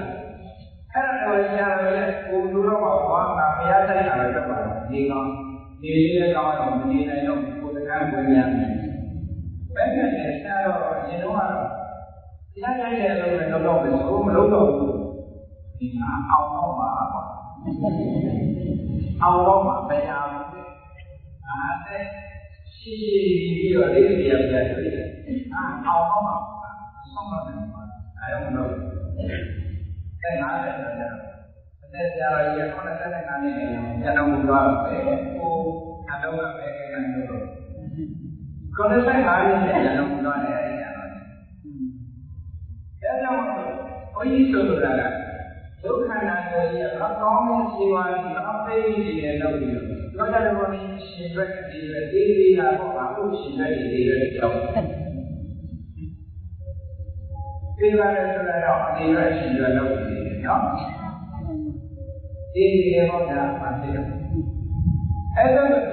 အဲ့ဒါတော့ဆရာတော်ရဲ့ကိုယ်တို့တော့ဘာမှဘုရားတိုက်တာလည်းတော့ပါဒီကောင်ဒီလေးကောင်းတော့မနေနိုင်တော့ကိုယ်တကားဝင်ရမယ်ဘယ်နဲ့လဲဆရာတော်ရင်တော့တရားတိုက်တယ်လို့လည်းတော့မလို့မလုပ်တော့ဘူးဒီမှာအောင်တော့မှာပေါ့အောင်တော့မှာဘယ်ဟာလဲအားတဲ့ရှိပြီးတော့လေးတွေပြပြတွေ့တယ်အောင်တော့မှာဆုံးတော့တယ်အဲ့ဒါမလို့အဲ့ဒါလည်းတော့အသက်ကြာရည်85နှစ်နဲ့ညတော်မူသွားပဲဟိုအတော့ကပဲကနေတော့95နှစ်နဲ့ညတော်မူသွားတယ်အဲ့ဒါတော့ကြောင့်ဘုန်းကြီးဆိုလိုတာကဒုက္ခနာကိုကြီးကကောင်းတဲ့ခြေဝါးကြီးအသိဉာဏ်နဲ့လုပ်ပြီးတော့လောကဓမ္မရှင်ဘက်ဒီလေးဟာပေါ့ပါဟုတ်ရှင်တဲ့ဒီလေးကြောင့်ဒီပါလေဆိုတော့အနေရရှင်ရလုပ်ပြီးနော်ဒီဒီဟောတာပါဖြစ်တယ်အဲ့ဒါလို့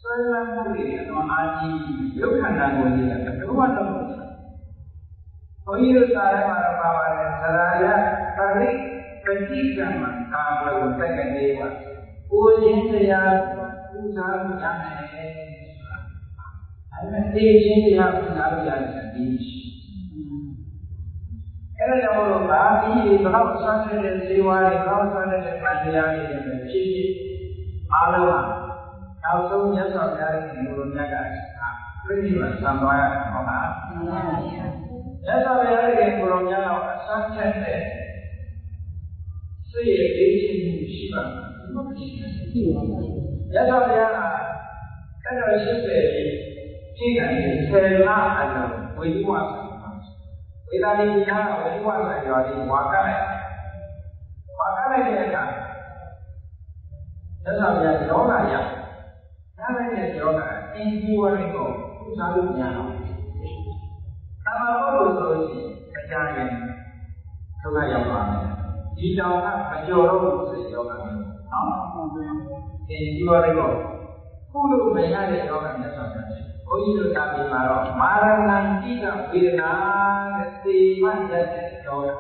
ဆွေးနွေးမှုတွေတော့အာကြီးဒုက္ခနာကိုကြီးကဘယ်တော့မှတော့ဘုန်းကြီးတို့စာထဲမှာပါပါတယ်သရာယပရိပတိကမ္မကာလို့တက်ကလေးပါကိုရင်းတရားပူဇော်ကြမယ်ဆိုတာအဲ့ဒါသိချင်းတရားပူဇော်ကြတယ်ဒီအဲ့ဒါကြောင့်လို့ဘာပြီးဘလောက်ဆွမ်းတဲ့ဇေဝါတွေဘလောက်ဆွမ်းတဲ့တရားတွေဖြစ်ဖြစ်အားလုံးဟာ ခင်ဘုရားကပြိဋိဘံသံသွားရဟုတ်လားရသော်လည်းခင်ဘုရားကအစမ်းချက်တဲ့စိတ်ရဲ့အေးချမ်းမှုရှိပါမရှိဘူးရသော်လည်းအဲ့တော့80ကြီးက10လအလုံးဝိဝါဆိုဝေဒနာကြီးကဝိဝါဆိုရောဒီဝါကလိုက်တဲ့အခါသက်သာပြရောဂါရနာမည်နဲ့ရောဂါအင်းကြီးဝရကိုကုသလို့မရအောင်သာမန်ပုဂ္ဂိုလ်ဆိုရင်အကြမ်းရင်ဒုက္ခရောက်ပါမယ်ဒီတောင်ကမကြော်တော့ဘူးဆိုရောဂါမျိုးနော်အင်းကြီးဝရကိုကုလို့မရတဲ့ရောဂါနဲ့ဆက်တယ်ဘုန်းကြီးတို့သာပြီးမှာတော့မာရဏံတိကဝေဒနာတဲ့သေမှရတဲ့ရောဂါ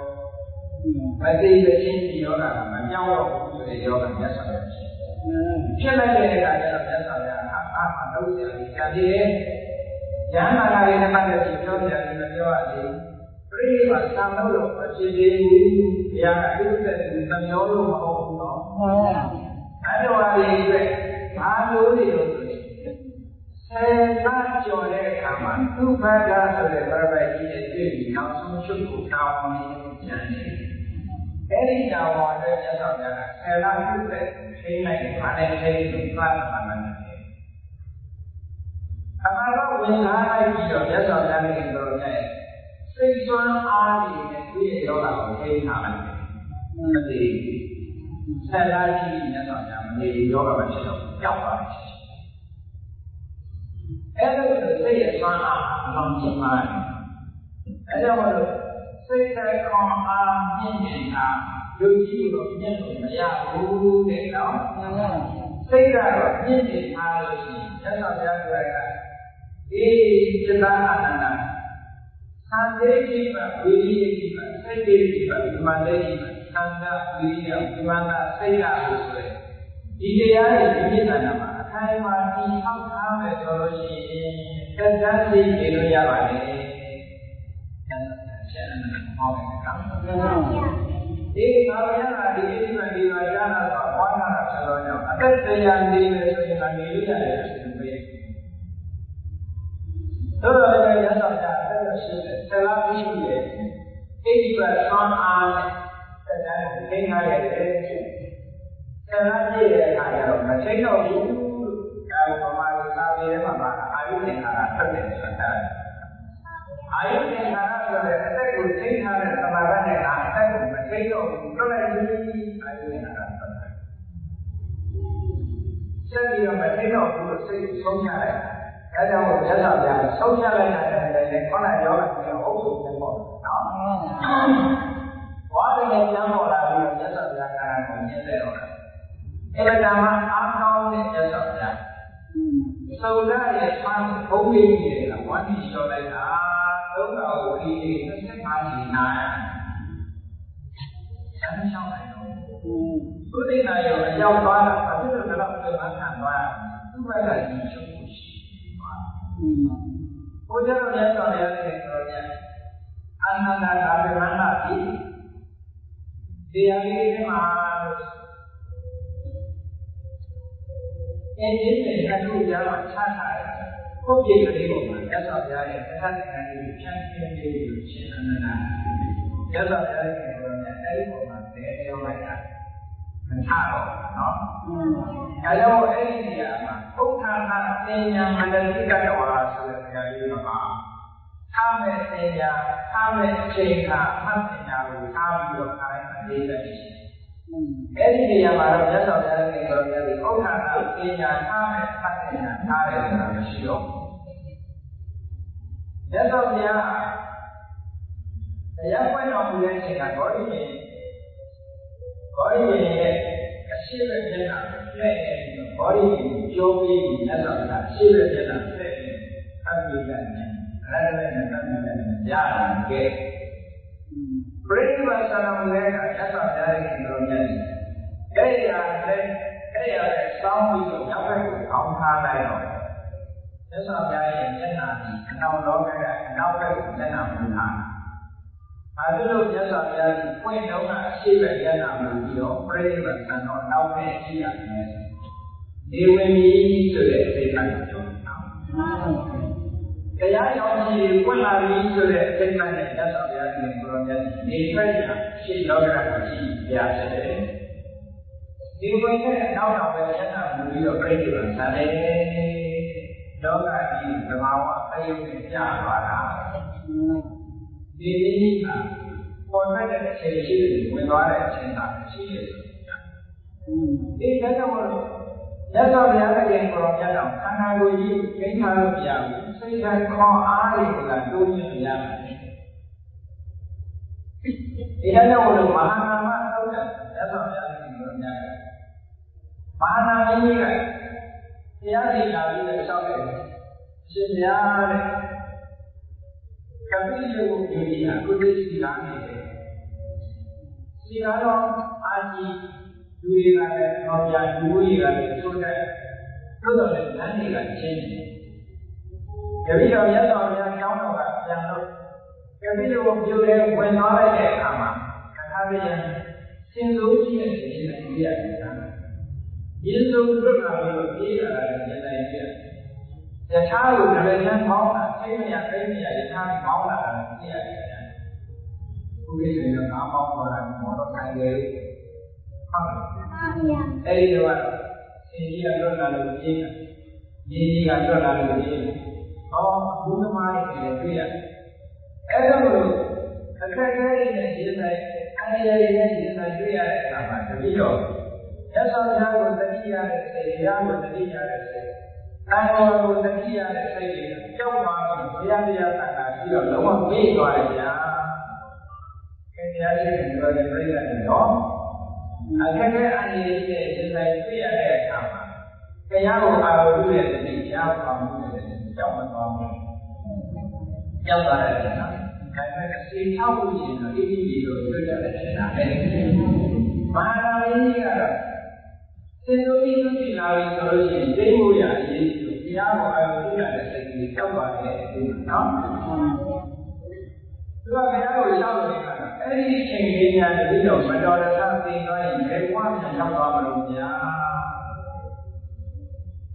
မသိတဲ့ချင်းဒီယောဂကမပြောင်းတော့ဘူးဆိုတဲ့ယောဂမြတ်စွာဘုရားဖြစ်လိုက်တဲ့အခါကျတော့မြတ်စွာဘုရားအာမလုပ်ရည်ကြပြည့်ဉာဏ်နာလာရဲ့မှတ်တဲ့ပြောပြတယ်မပြောရသေးဘူးပြိဋိဘသံလို့အဖြစ်သေးဘူးဘုရားကဥစ္စာတွေသမျောလို့မဟုတ်ဘူးနော်အဲ့တော့အရေးအတွက်ဘာလို့လဲလို့ဆိုရင်ဆယ်လကျော်တဲ့အခါမှာသူ့ဘက်ကဆိုတဲ့ပြပိုက်ကြီးနဲ့တွေ့ပြီးနောက်ဆုံးချုပ်ကိုတောင်းနေကြတယ်အဲ့ဒီကြောင့်ပါတဲ့မြတ်စွာဘုရားကဆယ်လပြုတဲ့ထိန်းလိုက်ပါတဲ့ထိန်းကိုဖတ်ပါမှန်းတယ်အမှန်တော့ဝင်လာလိုက်ပြီးတော့မြတ်စွာဘုရားနဲ့ပြောတဲ့စိတ်ဆွမ်းအားတွေနဲ့သူ့ရဲ့ယောဂကိုထိန်းထားလိုက်တယ်မသိဆယ်လကြီးမြတ်စွာဘုရားမနေယောဂမဖြစ်တော့ကြောက်ပါတယ်အဲ့ဒါကိုစိတ်ရဲ့ဆွမ်းအားအမှန်ကျမှန်အဲ့ဒါမို့လို့စိတ်ရဲ့ခေါင်းအားမြင့်နေတာလူကြီးကိုမြင့်လို့မရဘူးတဲ့နော်စိတ်ကတော့မြင့်နေအားလို့ရှိရင်သက်သာကြွယ်ကအေးစိတ္တအနန္တသံဃိတိပဝိရိယတိပစိတ်တိပဝိမာတိပသံဃဝိရိယဝိမာနစိတ်ဓာတ်လို့ဆိုရယ်ဒီတရားတွေဒီပြဿနာမှာအထိုင်မှာတည်ဟောက်ထားမယ်ဆိုလို့ရှိရင်သက်သာစိတ်နေလို့ရပါတယ်ဟောတယ်ကောင်းဒီဘာဝရတာဒီအိမ်မှာဒီမှာရတာတော့ဘာမှမဆက်တော့ကြောင့်အသက်တရားနေမယ်ဆိုရင်လည်းနေရရတယ်ဆိုပြီးတော့လည်းရသော်ကြအဲ့လိုရှိတယ်ဆရာကြီးရှိတယ်အိဒီကဆွမ်းအားနဲ့တရားကိုသိထားရတယ်ဆရာကြီးရဲ့အခါကျတော့မသိတော့ဘူးဒါကဘာမှသာပြီးတဲ့မှာအာယုသင်္ခါရထွက်တယ်ဆိုတာအာယုသင်္ခါရဆိုတဲ့အသက်ကိုသိထားတဲ့သမာဓိနဲ့အသက်ကိုမသိတော့ဘူးတွက်လိုက်ပြီးအာယုသင်္ခါရထွက်တယ်ဆက်ပြီးတော့မသိတော့ဘူးလို့စိတ်ဆုံးဖြတ်လိုက်အဲကြောင့်မြတ်စွာဘုရားဆုံးဖြတ်လိုက်တဲ့လည်းခေါင်းယောဂကိုအုပ်စုနဲ့ပေါ့နော်။ဘာလို့လဲကျမ်းပေါ်လာပြီးမြတ်စွာဘုရားကကိုမြင်တဲ့တော့အဲ့ဒါမှအားကောင်းတဲ့မြတ်စွာဘုရားသုဒ္ဓရဲ့ဆန်းဘုံကြီးတွေကဝါဒီလျှော်လိုက်တာဒုက္ခဝိရိယ25ချိန်နာဆန်းချောင်းလိုက်တော့ဘုရားနာရောအကြောင်းသွားတာအဖြစ်တော့တော့ပြန်ခံသွားသူ့ဘက်ကဒီချုပ်ကိုရှိဘုရားတော်ရဲ့တော်ရဲ့တော်ရဲ့အနန္တသာဝေမနာတိတရားလေးမှာအဲဒီနဲ့အထုကြားမှာချထားတယ်ကိုယ့်ပြည်ကလေးပေါ်မှာမြတ်စွာဘုရားရဲ့သက္ကနာကိုဖြန့်ဖြင်းပေးလို့ရှင်အနန္တမြတ်စွာဘုရားရဲ့တော်ရဲ့အဲဒီပေါ်မှာတည်းပြောလိုက်တာမချတော့နော်အဲကြောင့်အဲ့ဒီနေရာမှာဥဋ္ဌာဏသင်ညာမန္တလိကတဝါဆိုတဲ့နေရာလေးမှာထားမဲ့သင်ညာထားမဲ့အချိန်ကမှတ်သင်ညာကိုထားပြီးတော့ခိုင်းနေတယ်အဲ့ဒီနေရာမှာတော့မြတ်စွာဘုရားရဲ့တော်ရဲ့ဥဋ္ဌာဏသင်ညာထားမဲ့မှတ်သင်ညာထားတယ်ဆိုတာမရှိတော့မြတ်စွာဘုရားတရားပွင့်တော်မူတဲ့အချိန်ကဘောဓိရဲ့အရှိပဲမျက်နှာနဲ့ဘောဓိကိုကြိုးပြီးမြတ်စွာဘုရားအရှိပဲမျက်နှာနဲ့အပ်ပြီးတယ်အဲ့ဒါနဲ့တတ်တယ်ရတယ်ပရိနိဗ္ဗာန်ဆရာမူရဲ့မြတ်စွာဘုရားရဲ့တော်မြတ်အဲ့ဒီဟာနဲ့စောင်းပြီးတော့ရောက်ဘက်ကိုကောင်းထားလိုက်တော့မြတ်စွာဘုရားရဲ့မျက်နှာဒီအနောက်လောကကအနောက်ဘက်ကိုမျက်နှာမူထားအဲဒီလိုမြတ်စွာဘုရားကြီးပွင့်တော့ကအရှိပဲမျက်နှာမူပြီးတော့ပရိနိဗ္ဗာန်ဆံတော်နောက်ဘက်ရှိရတယ်ဒီဝင်ပြီးဆိုတဲ့အသိဉာဏ်ကိုပြောတာ တရားကြောင့်ဒီပွင့်လာပြီးဆိုတဲ့စိတ်မှန်တဲ့ရသော်ဘုရားရှင်ကိုရောမြတ်နေထွက်ရရှိလောကရကိုရှိပြရဖြစ်တယ်ဒီဝင်တဲ့နောက်တော့ပဲမျက်နှာမူပြီးတော့ပြိတ္တိဆန်တယ်လောကကြီးသဘာဝအယုံနဲ့ကြာသွားတာဒီနည်းမှာပေါ်ထွက်တဲ့အချိန်ရှိတယ်ဝင်သွားတဲ့အချိန်ကရှိတယ်ဒီဒါကြောင့်မို့လို့ရသော်ဘုရားရှင်ကိုရောမြတ်တော်ခန္ဓာကိုယ်ကြီးဂိမ်းထားလို့မရဘူးစိတ်ဓာတ်ခေါ်အားတွေကတိုးမြင့်ရမယ်ဒီဒါကြောင့်မို့လို့မဟာနာမသုတ်တဲ့ရသော်ဘုရားရှင်ကိုရောမြတ်မဟာနာမင်းကြီးကတရားစီလာပြီးတော့ရှောက်တယ်ရှင်များတဲ့ကပိယုကိုယူပြီးတာကုသိစီလာနေတယ်စီလာတော့အာကြီးလူတွေကလည်းတော့ပြလူတွေကလည်းသို့တဲ့သို့တော်လည်းလမ်းတွေကချင်းတယ်တပည့်တော်မြတ်စွာဘုရားကျောင်းတော်ကပြန်လို့ကပိယုကိုပြုတယ်ဝင်သွားလိုက်တဲ့အခါမှာခဏလေးရင်စင်စိုးကြီးရဲ့ရှင်နဲ့ပြရတယ်ယေစုပြုတ်လာပြီးတော့ပြေးလာတယ်ဉာဏ်တိုင်းပြယထာကိုတပည့်ချင်းပေါင်းတာသိမရသိမရယထာပေါင်းလာတယ်ပြရတယ်ဘုရားရှင်ကကားပေါင်းသွားတာမောတော့ခံတယ်ဟုတ်လားအဲ့ဒီတော့ဆင်ကြီးကလွတ်လာလို့ပြေးတာညီကြီးကလွတ်လာလို့ပြေးတယ်ဟောဘုသမားတွေလည်းတွေ့ရတယ်အဲ့ဒါလို့အခက်အခဲတွေနဲ့ရင်ဆိုင်အနေရည်နဲ့ရင်ဆိုင်တွေ့ရတဲ့အခါမှာတပည့်တော်ရသော်ဘုရားကိုသတိရတဲ့စိတ်ဘုရားကိုသတိရတဲ့စိတ်အံတော်ကိုသတိရတဲ့စိတ်တွေကြောက်ပါပြီးဘုရားတရားသံဃာပြီးတော့လုံးဝမေ့သွားတယ်ဗျာခင်ဗျားရှိတဲ့ပြောတဲ့ပြိဿတွေတော့အခက်အခဲအနေနဲ့ရင်ဆိုင်တွေ့ရတဲ့အခါမှာတရားကိုအာရုံပြုတဲ့စိတ်ကြားပါမှုတဲ့ကြောက်မသွားဘူးကြောက်သွားတယ်ဗျာဒါပေမဲ့အစီထောက်လို့ရှိရင်တော့အေးအေးလေးလို့တွေ့ရတယ်ဆိုတာပဲမဟာနာမင်းကြီးကတော့စင်စိုးကြီးတို့လာပြီဆိုလို့ရှိရင်သိမှုရအရေးကြီးလို့တရားကိုအာရုံပြုရတဲ့စိတ်ကြီးကြောက်ပါတယ်နော်သူကဘုရားကိုရှောက်လို့နေတာအဲ့ဒီအချိန်လေးများတပြီးတော့မတော်တဆသိသွားရင်ဘယ်ဘဝပြန်ရောက်သွားမလို့ညာ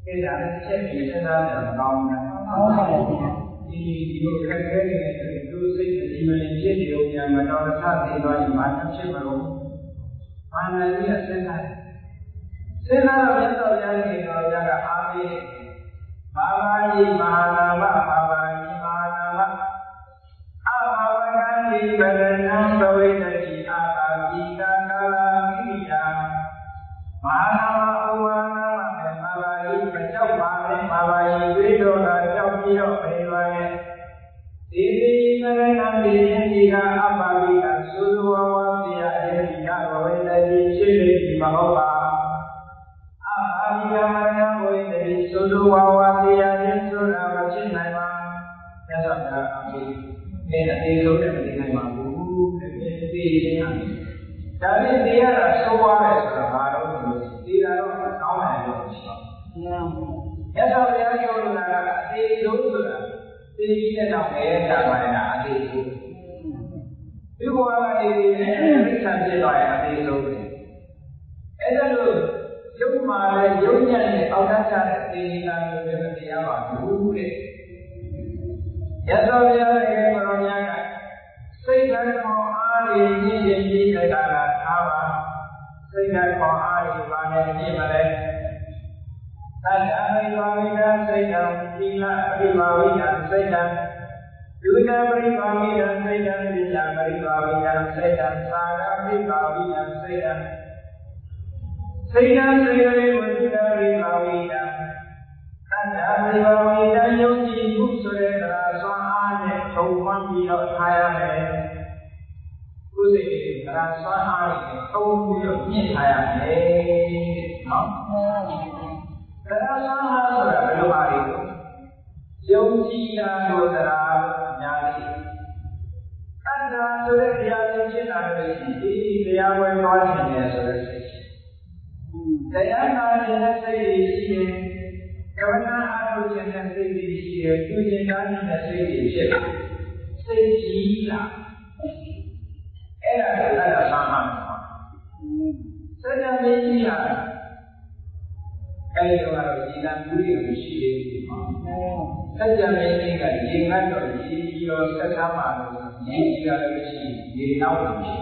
အဲ့ဒါလည်းချက်ပြီးစဉ်းစားကြတော့ကောင်းတယ်ဟုတ်ပါဘူးဒီလိုခက်ခဲနေတဲ့သူစိတ်အဒီမရင်ဖြစ်နေုံညာမတော်တဆသိသွားရင်ဘာဖြစ်မလို့မာနကြီးကစဉ်းစားစဉ်းစားတော့မြတ်စွာဘုရားရှင်တော်ကအားပေးဘာဘာကြီးမဟာနာမဘာဘာကြီးမဟာနာမအဘာဝကံဒီဗရဏံဘဝိတ္တိအာဘာတိကံကာလမိယာမဟာနာမဥဝါနာမပဲဘာဘာကြီးမကြောက်ပါနဲ့ဘာဘာကြီးတွေးတော့တာကြောက်ပြီးတော့ပြေးသွားရဲ့ဒီဒီဗရဏံဒီရင်ဒီကအဘာဝိကံသုဇဝဝပြယအေဒီကဘဝိတ္တိရှိနေပြီမဟုတ်ပါအာဘိကမရဏဝိတ္တိသုဇဝဝပြယခြင်းဆိုတာမဖြစ်နိုင်ပါမြတ်စွာဘုရားအမိနဲ့အသေးဆုံးနဲ့မသိနိုင်ပါဘူးတဲ့သိခြင်းဟာဒါနဲ့သိရတာသုံးပါပဲဆိုတာဘာလို့လဲသိတာတော့ကောင်းတယ်လို့ရှိတော့မြတ်စွာဘုရားပြောလို့ကအသေးဆုံးဆိုတာသိပြီးတဲ့နောက်ပဲကြာသွားရင်အသေးဆုံးဒီဘဝကနေမိစ္ဆာဖြစ်သွားရင်အသေးဆုံးပဲအဲ့ဒါလို့ရုပ်မှာလည်းရုပ်ညံ့နဲ့အောက်တန်းချတဲ့သေနေတာမျိုးပဲတရားပါဘူးတဲ့ရသော်ဘုရားရဲ့ဘုရားများကစိတ်ဓာတ်ของအားရည်ညစ်ရင်ပြီးတဲ့ကလာထားပါစိတ်ဓာတ်ของအားရည်ပါနဲ့ညစ်မလဲသတ္တအရိပါဝိဒစိတ်ဓာတ်သီလအရိပါဝိဒစိတ်ဓာတ်ဒုက္ခပရိပါဝိဒစိတ်ဓာတ်ဉာဏ်ပရိပါဝိဒစိတ်ဓာတ်သာရပရိပါဝိဒစိတ်ဓာတ်စိတ်ဓာတ်စေရိဝိဒပရိပါဝိဒသတ္တအရိပါဝိဒယုံကြည်မှုဆိုတဲ့တရားစွမ်းအားနဲ့ထုံမှန်ပြီးတော့ထားရမယ်ကုသိုလ်တရားစွမ်းအားနဲ့ထုံပြီးတော့မြင့်ထားရမယ်နော်တရားစွမ်းအားဆိုတာဘယ်လိုပါလဲယုံကြည်တာလို့တရားညာလေးအတ္တဆိုတဲ့တရားလေးဖြစ်လာလို့ရှိရင်ဒီတရားဝဲသွားခြင်းနဲ့ဆိုတဲ့စိတ်တရားနာခြင်းစိတ်ရှိရင်ကဝနာအားထုတ်ခြင်းနဲ့စိတ်ရှိတယ်သူကျင်သားခြင်းနဲ့စိတ်ဖြစ်လာစိတ်ကြီးလာအဲ့ဒါကလည်းသာမန်ပါစัจ जा မင်းကြီးဟာအ အဲဒီတော့ဒီလမ်းမှုတွေရှိသေးတယ်မှာစัจ जा မင်းကြီးကရေငတ်တော့ရေကြီးရောဆက်သားမှာလို့ရေကြီးတာလည်းရှိရေနောက်လို့ရှိ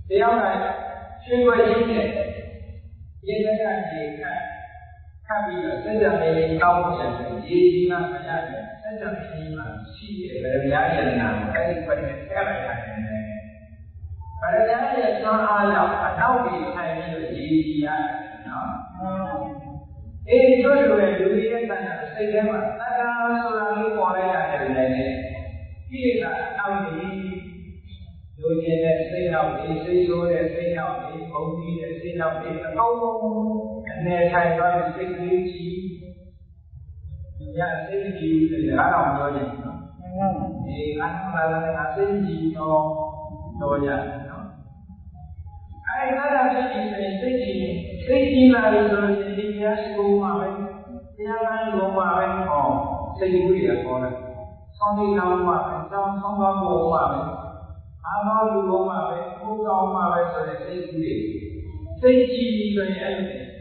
တရားကရွှေဝဲကြီးနဲ့ရေကရေခတ်ပြီးတော့စัจ जा မင်းကြီးတောင်းချက်ရေကြီးမှမရတယ်စัจ जा မင်းကြီးမှာရှိတဲ့ဗရမ ्या ရနာအဲဒီပတ်နဲ့ထည့်လိုက်ရတယ်ဗရမ ्या ရဲ့ဆွမ်းအားကြောင့်အနောက်ကြီးထိုင်ပြီးတော့ရေကြီးရတယ်နော်အဲဒီတို့ရဲ့လူကြီးရဲ့တဏ္ဍာစိတ်ထဲမှာတဏ္ဍာဆိုတာလေးပေါ်လိုက်ရတယ်လည်းဒီကအနောက်ကြီးလူကြီးရဲ့စိတ်နောက်ကြီးစိတ်ဆိုးတဲ့စိတ်နောက်ကြီးဘုံကြီးတဲ့စိတ်နောက်ကြီးအကုန်အနေထိုင်သွားတဲ့စိတ်ကလေးကြီးညစိတ်ကြီးတဲ့အားအောင်ပြောကြတယ်နော်ဒီအနာလာစိတ်ကြီးတော့ရတယ်နော်အဲ့ဒါကစိတ်ကြီးလာလို့ဆိုရင်ဒီတရားရှိဖို့မှာပဲတရားမှန်လို့မှာပဲဟောစိတ်ကြီးတွေခေါ်တယ်ဆောင်းနေလောင်းမှာပဲဆောင်းသွားဖို့မှာပဲအားမောလူဖို့မှာပဲကိုယ်ကောင်းမှာပဲဆိုတဲ့စိတ်ကြီးတွေစိတ်ကြီးဆိုရင်အဲ့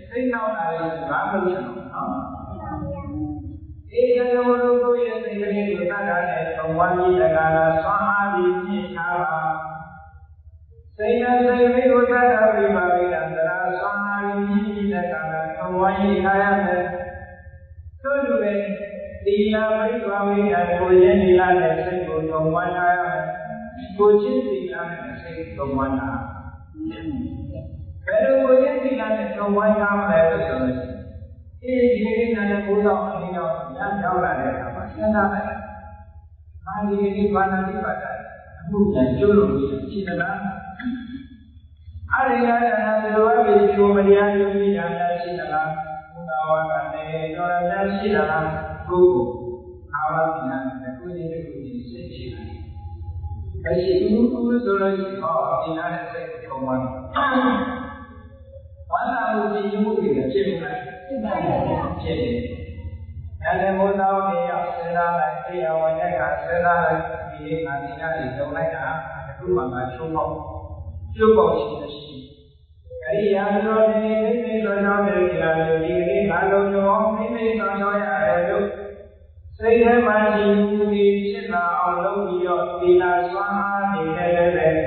စိတ်နောက်လာရင်ဘာလို့လဲနော်အေးရောတို့ရဲ့စိတ်ကလေးကိုတတ်တာနဲ့ဘဝကြီးတကားလားဆွမ်းအားပြီးပြည့်ထားပါစိတ်နဲ့စိတ်လေးကိုတတ်တာပြီးပါပြီလားသရာဆွမ်းအားပြီးပြည့်တဲ့ကာလဘဝကြီးထားရမယ်တို့လူတွေဒီလာပြိပါဝိယကိုရင်းဒီလာနဲ့စိတ်ကိုသုံးဝန်းထားရမယ်ကိုချင်းဒီလာနဲ့စိတ်သုံးဝန်းထားဘယ်လိုကိုချင်းဒီလာနဲ့သုံးဝန်းထားမလဲလို့ဆိုလို့ဒီနေ့နဲ့ဘုရားအင်းရောညရောက်လာတဲ့အခါမှာစဉ်းစားလိုက်။မာဒီဒီဘာနာတိပါဒအမှုပြန်ကျိုးလို့ရှိသလား။အဲဒီကတည်းကဒီလိုပဲဒီလိုမတရားယုံကြည်တာများရှိသလား။ဘုရားဝါဒနဲ့တော်ရများရှိသလား။ကိုယ်အာဝတိနာနဲ့ကိုယ်ရဲ့ကိုယ်ကြီးစိတ်ရှိတယ်။အဲဒီဦးဆိုလို့ရှိတော့ဒီနာနဲ့စိတ်ထုံးသွားတယ်။ဝါဒကိုကြည်မှုတွေဖြစ်နေတယ်ဖြစ်တယ်။အဲဒီမိုးတော်ကြီးရောက်စဉ်းစားလိုက်တရားဝင်တဲ့ကစဉ်းစားလိုက်ဒီငါဒီကကြီးတုံလိုက်တာအခုမှငါချိုးပေါက်ရှိနေရှိ။အဲဒီရာဇတော်ဒီနေ့တော်တော်တဲ့ဒီလာမျိုးဒီနေ့ငါလုံးရောမိမိတော်တော်ရတယ်လို့စိတ်ထဲမှာကြည်မှုကြီးဖြစ်လာအောင်လုပ်ပြီးတော့ဒီလာစွမ်းအားနေတဲ့လည်း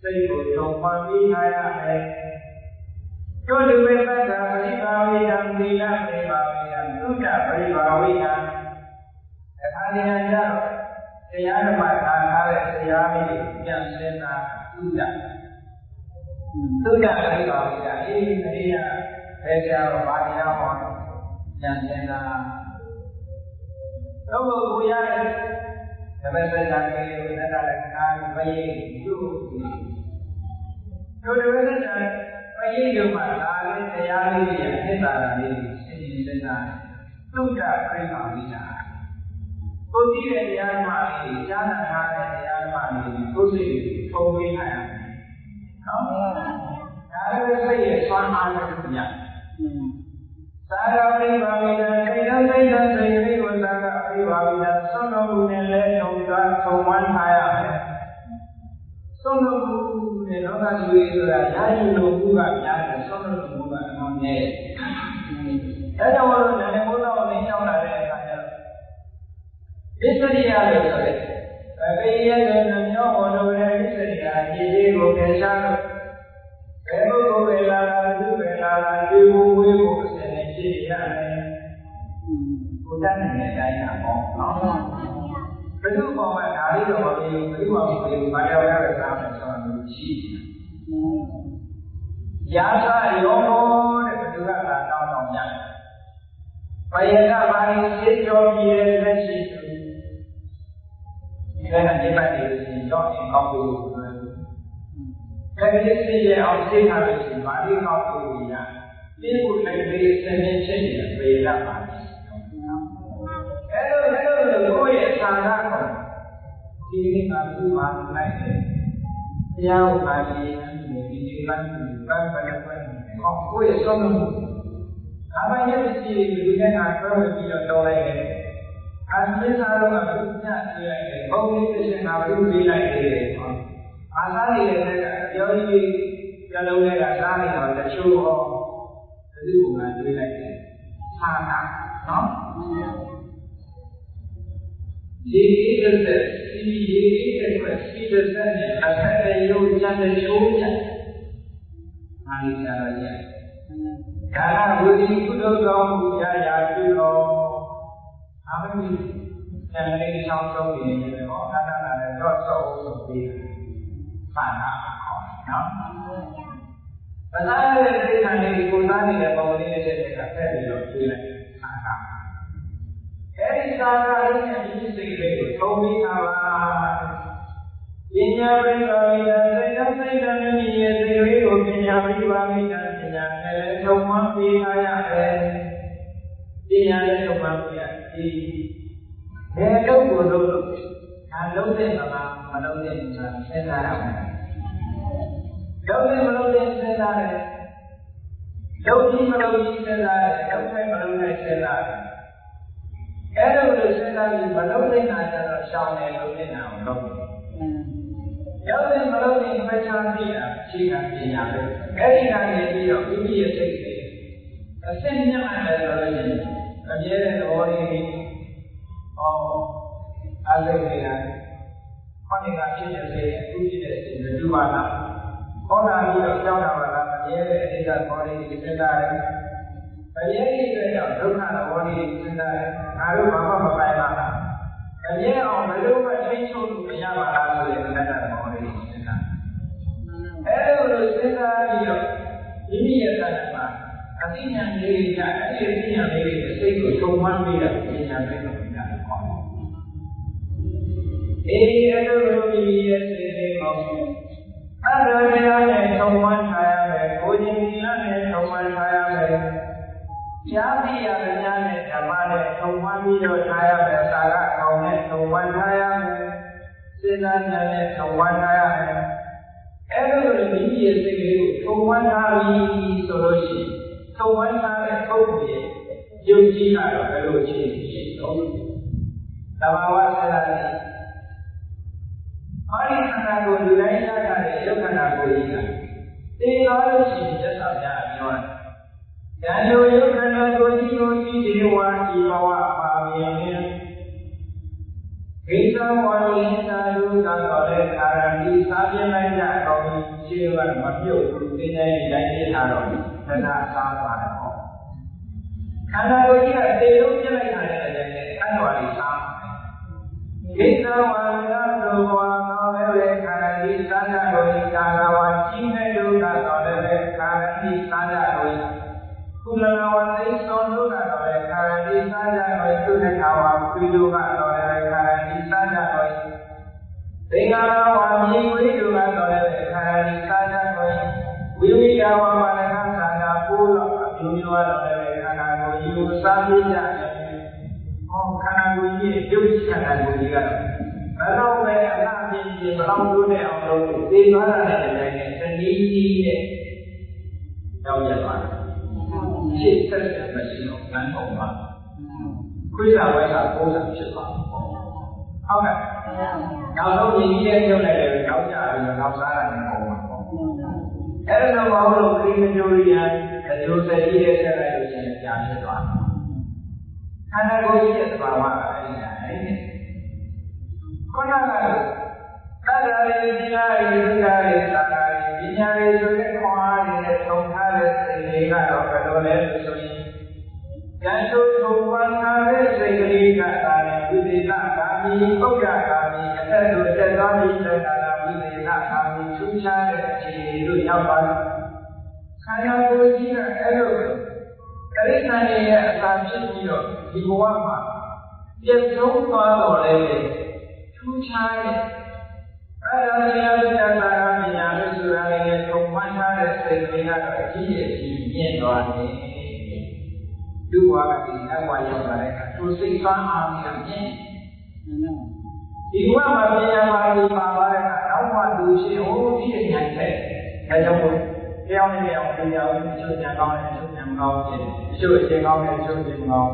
စိတ်ကိုထုံမှန်ပြီးထားရတယ်။တို့လူပဲသတ္တပရိပါဝိယံသီလမေပါဝိယံသုဒ္ဓပရိပါဝိယံအခါနေရာကျတော့တရားဓမ္မသာထားတဲ့တရားလေးကိုပြန်ရှင်းတာသုဒ္ဓပရိပါဝိယံအေးအရိယဘယ်ကြတော့ဘာတရားဟောပြန်ရှင်းတာတော့ကိုရတဲ့ဓမ္မစကြာလေးကိုသတ္တလက္ခဏာဘယိတုတို့ဓမ္မစကြာဘယိတုမှာလာတဲ့တရားလေးတွေအနှစ်သာရလေးတွေရှင်းရှင်းလင်းလင်းသုဒ္ဓပရိပါဝိယံကိုကြည့်တဲ့တရားဓမ္မလေးတွေကြားနာထားတဲ့တရားဓမ္မလေးတွေကိုစိတ်ကိုထုံးပေးနိုင်ရတယ်။နော်။ဒါလည်းစိတ်ရဲ့ဆွမ်းအားနဲ့ပြရ။သာရပရိပါဝိယံစိတ်နဲ့စိတ်လေးကိုသာရပရိပါဝိယံသုံးလုံးမှုနဲ့လည်းထုံဝန်းထားရမယ်။သုံးလုံးမှုနဲ့လောကကြီးတွေဆိုတာယာယီလိုမှုကများတယ်သုံးလုံးမှုကအမှန်နဲ့အဲဒါကြောင့်လည်းလည်းဘုရားကိုရောက်လာတဲ့အခါကျတော့ဣသရိယလို့ဆိုတဲ့ဘယ်ရဲ့နှမျိုးဟောလို့လဲဣသရိယခြေလေးကိုကြရှာလို့ဘယ်ပုဂ္ဂိုလ်ပဲလာတာသူပဲလာတာဒီဝဝေးကိုအစနဲ့ဖြည့်ရတယ်ကိုတတ်နိုင်တဲ့အတိုင်းကပေါ့နော်ဘယ်သူ့ပေါ်မှာဒါလေးတော့မပြီးဘူးဘယ်သူ့မှာမပြီးဘူးဘာရောက်ရတဲ့စားမယ်ဆိုတော့ရှိရာဇယောတဲ့ဘယ်သူကလာတောင်းရဘယကဘာလို့စေကြောပြီးရဲ့လက်ရှိသူဒီကနေ့ဒီပတ်လေးကိုတော့အကောက်လို့အဲဒီစိတ်ရဲ့အောင်စိတ်ထားလို့ရှိရင်ဘာလို့ကောက်လို့ရဒီကိုလည်းဒီစနေချင်းနေဘယကပါအဲ့လိုကိုယ့်ရဲ့ဌာနကဒီနေ့ကသူ့မှာနိုင်တယ်တရားဥပါဒေဒီပန်းပန်းကိုယ့်ရဲ့ဆုံးမှုအမှန်ရဲ့စီဒီကနေ့ကပြောပြီးတော့တောင်းလိုက်တယ်။အမြင့်စားတော့ကဘုရားပြလိုက်တယ်။ဘုံလေးတစ်ချက်ကဘုရားလိုက်တယ်။အာသာနေတဲ့ကပြောကြီးကြလုံးတွေကစားနေတော့တချို့ဟော သူ့ကိုတွေးလိုက်တယ်ခန္ဓာနော်ရေကြီးတဲ့စီရေကြီးတဲ့စီတဲ့နဲ့အထက်တဲ့ရုပ်ချတဲ့ချိုးချမာနိစာရရဲ့ဒါကဝိသီကုသိုလ်ကောင်းမှုရရာပြုတော်အမင်းဉာဏ်လေးချောင်းဆုံးနေတယ်ဟောအတ္တနဲ့တော့စောဆိုပြီးခန္ဓာခေါ်နော်ပဇာရဲ့သိက္ခာလေးကိုသားနေတဲ့ပုံလေးနဲ့တည်းကဖက်ပြီးတော့တွေ့လိုက်ခန္ဓာအဲဒီခန္ဓာလေးနဲ့ဒီစိတ်လေးကိုထုံးပြီးတာပါပညာပရိပါမိတာစိတ်နဲ့စိတ်နဲ့မြည်ရဲ့စိတ်လေးကိုပညာပရိပါမိတာပညာနဲ့ထုံးမှပေးထားရတယ်ပညာနဲ့ထုံးမှပေးရဒီဘယ်တော့ကိုလုပ်လို့ဒါလုံးတဲ့မှာမလုံးတဲ့မှာစဉ်းစားရမယ်လုံးနဲ့မလုံးတဲ့စဉ်းစားတယ်လုံးကြီးမလုံးကြီးစဉ်းစားတယ်လုံးနဲ့မလုံးနဲ့စဉ်းစားတယ်အဲ့လိုလို့စဉ်းစားပြီးမလုံးနေတာကျတော့ရှောင်တယ်လုံးနေတာကိုလုပ်တယ်လုံးနဲ့မလုံးနဲ့မချမ်းသိတာရှိတာပညာပဲအဲ့ဒီကနေပြီးတော့မိမိရဲ့စိတ်တွေအစစ်မြတ်တယ်ဆိုလို့ရှိရင်အမြဲတမ်းသဘောလေးပြီးအားစိတ်နေတာခေါင်းကဖြစ်တဲ့စိတ်အခုဖြစ်တဲ့စိတ်မတူပါလားခေါင်းလာပြီးတော့ကြောက်တာပါလားအမြဲတမ်းအိဒါခေါ်လေးကိုစဉ်းစားတယ်အမြဲတည်းကြောင့်ဒုက္ခသဘောလေးကိုစဉ်းစားတယ်ငါတို့ဘာမှမပိုင်ပါလားအမြဲအောင်ဘယ်လိုမှထိန်းချုပ်လို့မရပါလားဆိုတဲ့အိဒါသဘောလေးကိုစဉ်းစားအဲ့လိုစဉ်းစားပြီးတော့မိမိရဲ့သတ္တမှာအသိဉာဏ်လေးကအဲ့ဒီအသိဉာဏ်လေးကိုစိတ်ကိုထုံမှန်းပြီးတော့ပညာလေးကိုညာခေါ်တယ်အဲ့လိုလိုမိမိရဲ့စိတ်လေးကိုအတ္တတရားနဲ့ထုံမှန်းထားရမယ်ကိုယ်ကျင်တရားနဲ့ထုံမှန်းထားရမယ်ကြားသိရတဲ့ဉာဏ်နဲ့ဓမ္မနဲ့ထုံမှန်းပြီးတော့ထားရမယ်သာရကောင်နဲ့ထုံမှန်းထားရမယ်စေတဉာဏ်နဲ့ထုံမှန်းထားရမယ်အဲ့လိုလိုမိမိရဲ့စိတ်လေးကိုထုံမှန်းထားပြီးဆိုလို့ရှိရင်ထုံမှန်းထားတဲ့ပုဂ္ဂိုလ်ရဲ့ယုံကြည်တာတော့ဘယ်လိုအခြေအနေရှိတော့သဘာဝဆရာကြီးဟောဒီခန္ဓာကိုယ်လူတိုင်းရတာတဲ့ယုတ်ခန္ဓာကိုယ်ကြီးကသိသွားလို့ရှိရင်သက်သာပြပြောတယ်။ဒါလိုယုတ်ခန္ဓာကိုယ်ကြီးကိုကြည့်ဒီဝါဒီဘဝပါမြင်နေဂိသဝါလိသာလူကတော့လေအာရဏီစားပြလိုက်ကြတော့ရှင်းကမပြုတ်ဘူးသိနေတိုင်းနေထားတော့သနာစားပါတယ်ဟောခန္ဓာကိုယ်ကြီးကတေလုံးပြလိုက်တာတဲ့အတိုင်းနဲ့အတ္တဝါလေးစားဂိသဝါလိသာလူဘဝလေခန္ဓာကြီးသာနာကိုကာလဝါကြီးနေလို့ကတော့လည်းခန္ဓာကြီးသာနာကိုကုလနာဝသိသောလို့ကတော့လည်းခန္ဓာကြီးသာနာကိုသူနဲ့ခါဝါပြီးလို့ကတော့လည်းခန္ဓာကြီးသာနာကိုသင်္ဃာဝါမြည်ဝိတို့ကတော့လည်းခန္ဓာကြီးသာနာကိုဝိဝိယဝါမနကသာနာပိုးတော့အမျိုးမျိုးကတော့လည်းခန္ဓာကိုယူစားပြကြတယ်ဟောခန္ဓာကိုကြီးရဲ့ပြုတ်ခန္ဓာကိုကြီးကတော့ဘယ်တော့ပဲအနာပြင်းပြင်းမအောင်လို့နဲ့အောင်လို့သိသွားတာနဲ့တည်းနဲ့တနည်းနည်းနဲ့ရောက်ရသွားတယ်။ရှင်းသက်သက်မရှိတော့လမ်းပေါ်မှာခွေးစာဝဲစာပုံစံဖြစ်သွားတယ်။ဟုတ်ကဲ့။နောက်ဆုံးမြည်ကြီးတဲ့ပြုတ်လိုက်တယ်ရောက်ကြပြီးတော့နောက်စားရတယ်ပုံမှာပေါ့။အဲ့ဒါတော့မဟုတ်လို့ခရီးမကျိုးရန်အကျိုးဆက်ကြီးတဲ့ဆက်လိုက်လို့ရှိရင်ကြာဖြစ်သွားတယ်။ခန္ဓာကိုယ်ကြီးရဲ့သဘာဝကအဲ့ဒီခုနကသတ္တရေတရားရေဒုက္ခရေသာသာရေပညာရေဆိုတဲ့ခွန်အားတွေနဲ့ထုံထားတဲ့စိတ်တွေကတော့ဘယ်လိုလဲဆိုရင်ဉာဏ်ထုတ်ထုံဝါထားတဲ့စိတ်ကလေးကသာနဲ့ဝိသေသကာမီဥဒ္ဒကာမီအသက်တို့တက်သွားပြီးတဲ့ကာလဝိသေသကာမီထူးခြားတဲ့အခြေအနေတို့ရောက်ပါတယ်ခန္ဓာကိုယ်ကြီးကအဲ့လိုတိရစ္ဆာန်ရဲ့အစာဖြစ်ပြီးတော့ဒီဘဝမှာပြည့်စုံသွားတော့လေထူးခြားတဲ့အဲ့ဒါတရားစကားပညာလို့ဆိုတာလည်းထုံမှန်းထားတဲ့စိတ်တွေကတော့အကြီးအကျယ်မြင့်သွားတယ်။သူ့ဘဝကဒီအဘဝရောက်လာတဲ့အခါသူစိတ်ဆွမ်းအားဖြင့်မြင့်ဒီဘဝမှာပညာပါဠိပါသွားတဲ့အခါနောက်ဘဝသူရှိဟိုဒီအញ្ញံတဲ့ဒါကြောင့်တရားနဲ့တရားကိုတရားကိုချုပ်ဉာဏ်ကောင်းတဲ့ချုပ်ဉာဏ်ကောင်းခြင်းချုပ်အခြင်းကောင်းတဲ့ချုပ်ခြင်းကောင်း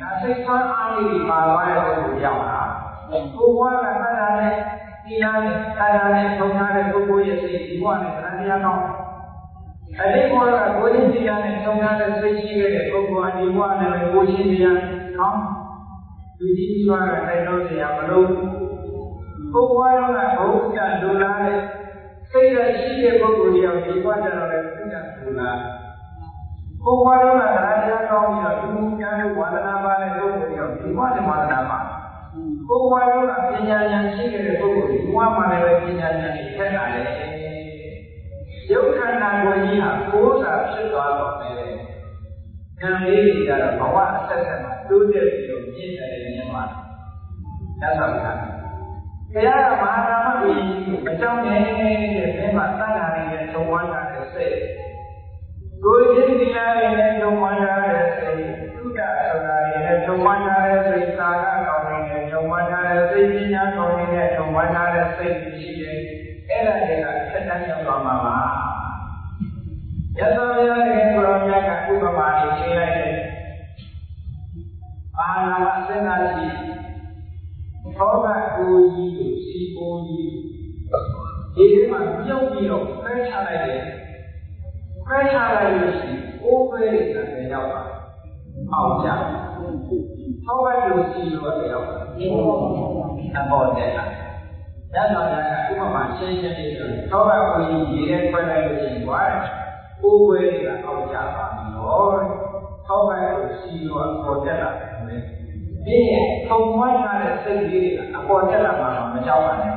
ဒါစိတ်ဆွမ်းအားလေးပါသွားတဲ့ပုဂ္ဂိုလ်ရောက်လာကိုယ်ဘဝကမှတ်တာနဲ့ဒီလားနဲ့တာယာနဲ့ထုံထားတဲ့ပုဂ္ဂိုလ်ရဲ့စိတ်ဒီဘဝနဲ့တရားကောင်းခ အဲ့ဒီဘောကကိုချင်းတရားနဲ့ထုံထားတဲ့စိတ်ရှိခဲ့တဲ့ပုဂ္ဂိုလ်အဒီဘဝနဲ့ကိုချင်းတရားကောင်းလူကြီးစွာကတိုက်တော့စရာမလိုပုဂ္ဂိုလ်ရောကဘုရားဒုလာတဲ့စိတ်ရရှိတဲ့ပုဂ္ဂိုလ်တယောက်ဒီဘဝကျတော့လည်းဘုရားဒုလာပုဂ္ဂိုလ်ရောကတရားကောင်းပြီးတော့လူများလို့ဝါဒနာပါတဲ့ပုဂ္ဂိုလ်တယောက်ဒီဘဝနဲ့ဝါဒနာပါပုဂ္ဂိုလ်ရောကပညာဉာဏ်ရှိခဲ့တဲ့ပုဂ္ဂိုလ်ဒီဘဝမှာလည်းပညာဉာဏ်တွေထက်လာတယ်ယုတ်ခန္ဓာကိုယ်ကြီးဟာကိုယ်စာဖြစ်သွားတော့မယ်။ဉာဏ်လေးတွေကတော့ဘဝအဆက်ဆက်မှာတိုးတက်ပြီးတော့မြင့်တယ်မြင်ပါလား။ဒါဆိုရင်ဘုရားကမဟာနာမကြီးအကြောင်းနဲ့တဲ့ဘယ်မှာတဏှာတွေနဲ့ထုံဝန်းတာတဲ့စိတ်ကိုယ်ချင်းတရားတွေနဲ့ထုံဝန်းတာတဲ့စိတ်သုဒ္ဓဆိုတာတွေနဲ့ထုံဝန်းတာတဲ့စိတ်သာကကောင်းနေတယ်ထုံဝန်းတာတဲ့စိတ်ပညာကောင်းနေတဲ့ထုံဝန်းတာတဲ့စိတ်ရှိတယ်အဲ့ဒါတွေကဆက်တန်းရောက်သွားမှာပါရသော်ရတဲ့ကိုရောမြတ်ကဥပမာလေးရှင်းလိုက်တယ်ဘာနာမစင်္သာရှိဘောကကိုကြီးကိုစီပိုးကြီးဒီထဲမှာပြုတ်ပြီးတော့ဖဲချလိုက်တယ်ဖဲချလိုက်လို့ရှိရင်အိုးပဲတွေကလည်းရောက်ပါအောင်ကြထောက်လိုက်လို့စီလို့လည်းရောက်ပါအပေါ်တက်လာရသော်ရကဥပမာရှင်းရှင်းလေးဆိုထောက်ကကိုကြီးရေထဲခွဲလိုက်လို့ရှိရင်ဘာလဲအိုးပဲတွေကအောင်ကြပါတော့ထောက်လိုက်လို့စီလို့ပေါ်တက်လာတယ်ဒီထုံဝိုင်းရတဲ့စိတ်လေးတွေကအပေါ်တက်လာမှမကြောက်ပါနဲ့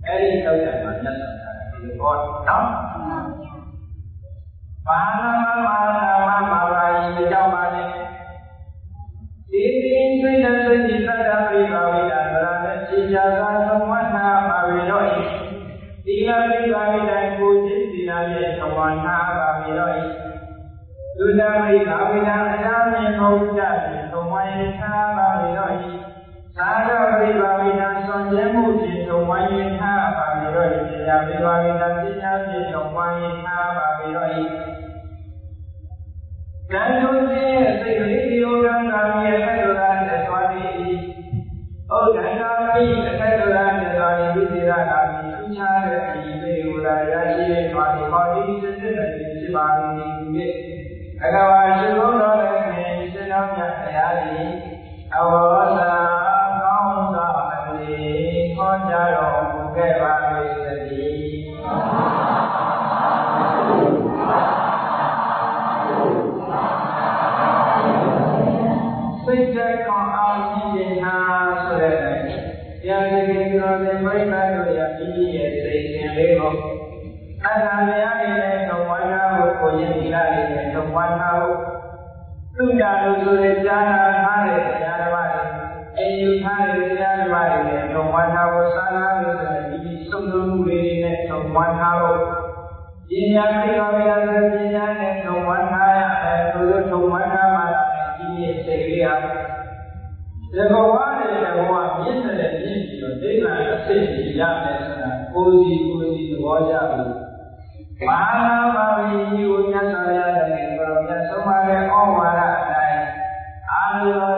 အဲ့ဒီတောက်တယ်မှာမြတ်စွာဘုရားဒီလိုဟောတော့ဘာနာမာရာယီကြောင့်ပါလေဒီသိသိတဲ့စိတ်ဒီသတ္တပိပါဝိတာဗရာနဲ့ခြေချာသာသုံးဝတ်နာပါဝေတော့ဒီလာပိပါဝိတိုင်ကိုจิตဒီနာရဲ့သုံးဝတ်နာပါဝေတော့သုဒ္ဓမိဘာဝိတာအရာမြင်ဘုရားဖြင့်သုံးဝတ်ရထားပါဝေတော့သာရပိပါဝိတာဆွန်ကျဲမှုဖြင့်သုံးဝတ်ရထားပါဝေတော့ပညာပိပါဝိတာပညာဖြင့်သုံးဝတ်ရထားပါဝေတော့ဉာဏ်တို့ခြင်းရဲ့စိတ်ကလေးဒီဥဒ္ဒနာရဲ့အတ္တရာနဲ့သွားသည်။ဩဒန္တာမိအတ္တရာနဲ့သွားသည်ဒီသေရတာမိသူချတဲ့အကြီးလေးကိုလာရရှိတဲ့သွားသည်ဟောဒီစစ်စစ်နဲ့ဖြစ်ပါသည်ဒီအကဝါရှိသောတော်လည်းရှင်ရှင်တော်မြတ်တရားသည်အဝေါ်သာကောင်းသောအလေးဟောကြားတော်မူခဲ့ပါ၏သတည်းစိတ်သက်ကောင်းအောင်ကြည့်ရင်ဟာဆိုတဲ့တရားစီရင်တော်တဲ့မိစ္ဆာတို့ရဲ့ဒီရဲ့စိတ်ရှင်လေးကိုအတ္တတရားတွေနဲ့သုံးဝါးနာကိုကိုရင်ဒီလာတွေနဲ့သုံးဝါးနာကိုသုဒ္ဓလို့ဆိုတဲ့ကြားနာထားတဲ့တရားဓမ္မတွေအယူထားတဲ့တရားဓမ္မတွေနဲ့သုံးဝါးနာကိုစာနာလို့ဆိုတဲ့ဒီစုံလုံးမှုတွေနဲ့သုံးဝါးနာကိုပညာသိတော်ရတဲ့ပညာနဲ့သုံးဝါးနာရအဲသူတို့သုံးဝါးနာမှာဒီစိတ်လေးဟာဒီဘဝနဲ့ဘဝမြင့်တဲ့မြင့်ပြီးတော့ဒိဋ္ဌာအစိတ်ကြီးရမယ်ဆိုတာကိုယ်စီသဘောကျဘူး။မာနပါဝီကြီးကိုမြတ်စွာဘုရားတကယ်တော်မြတ်ဆုံးပါတဲ့ဩဝါဒအတိုင်းအာရုံ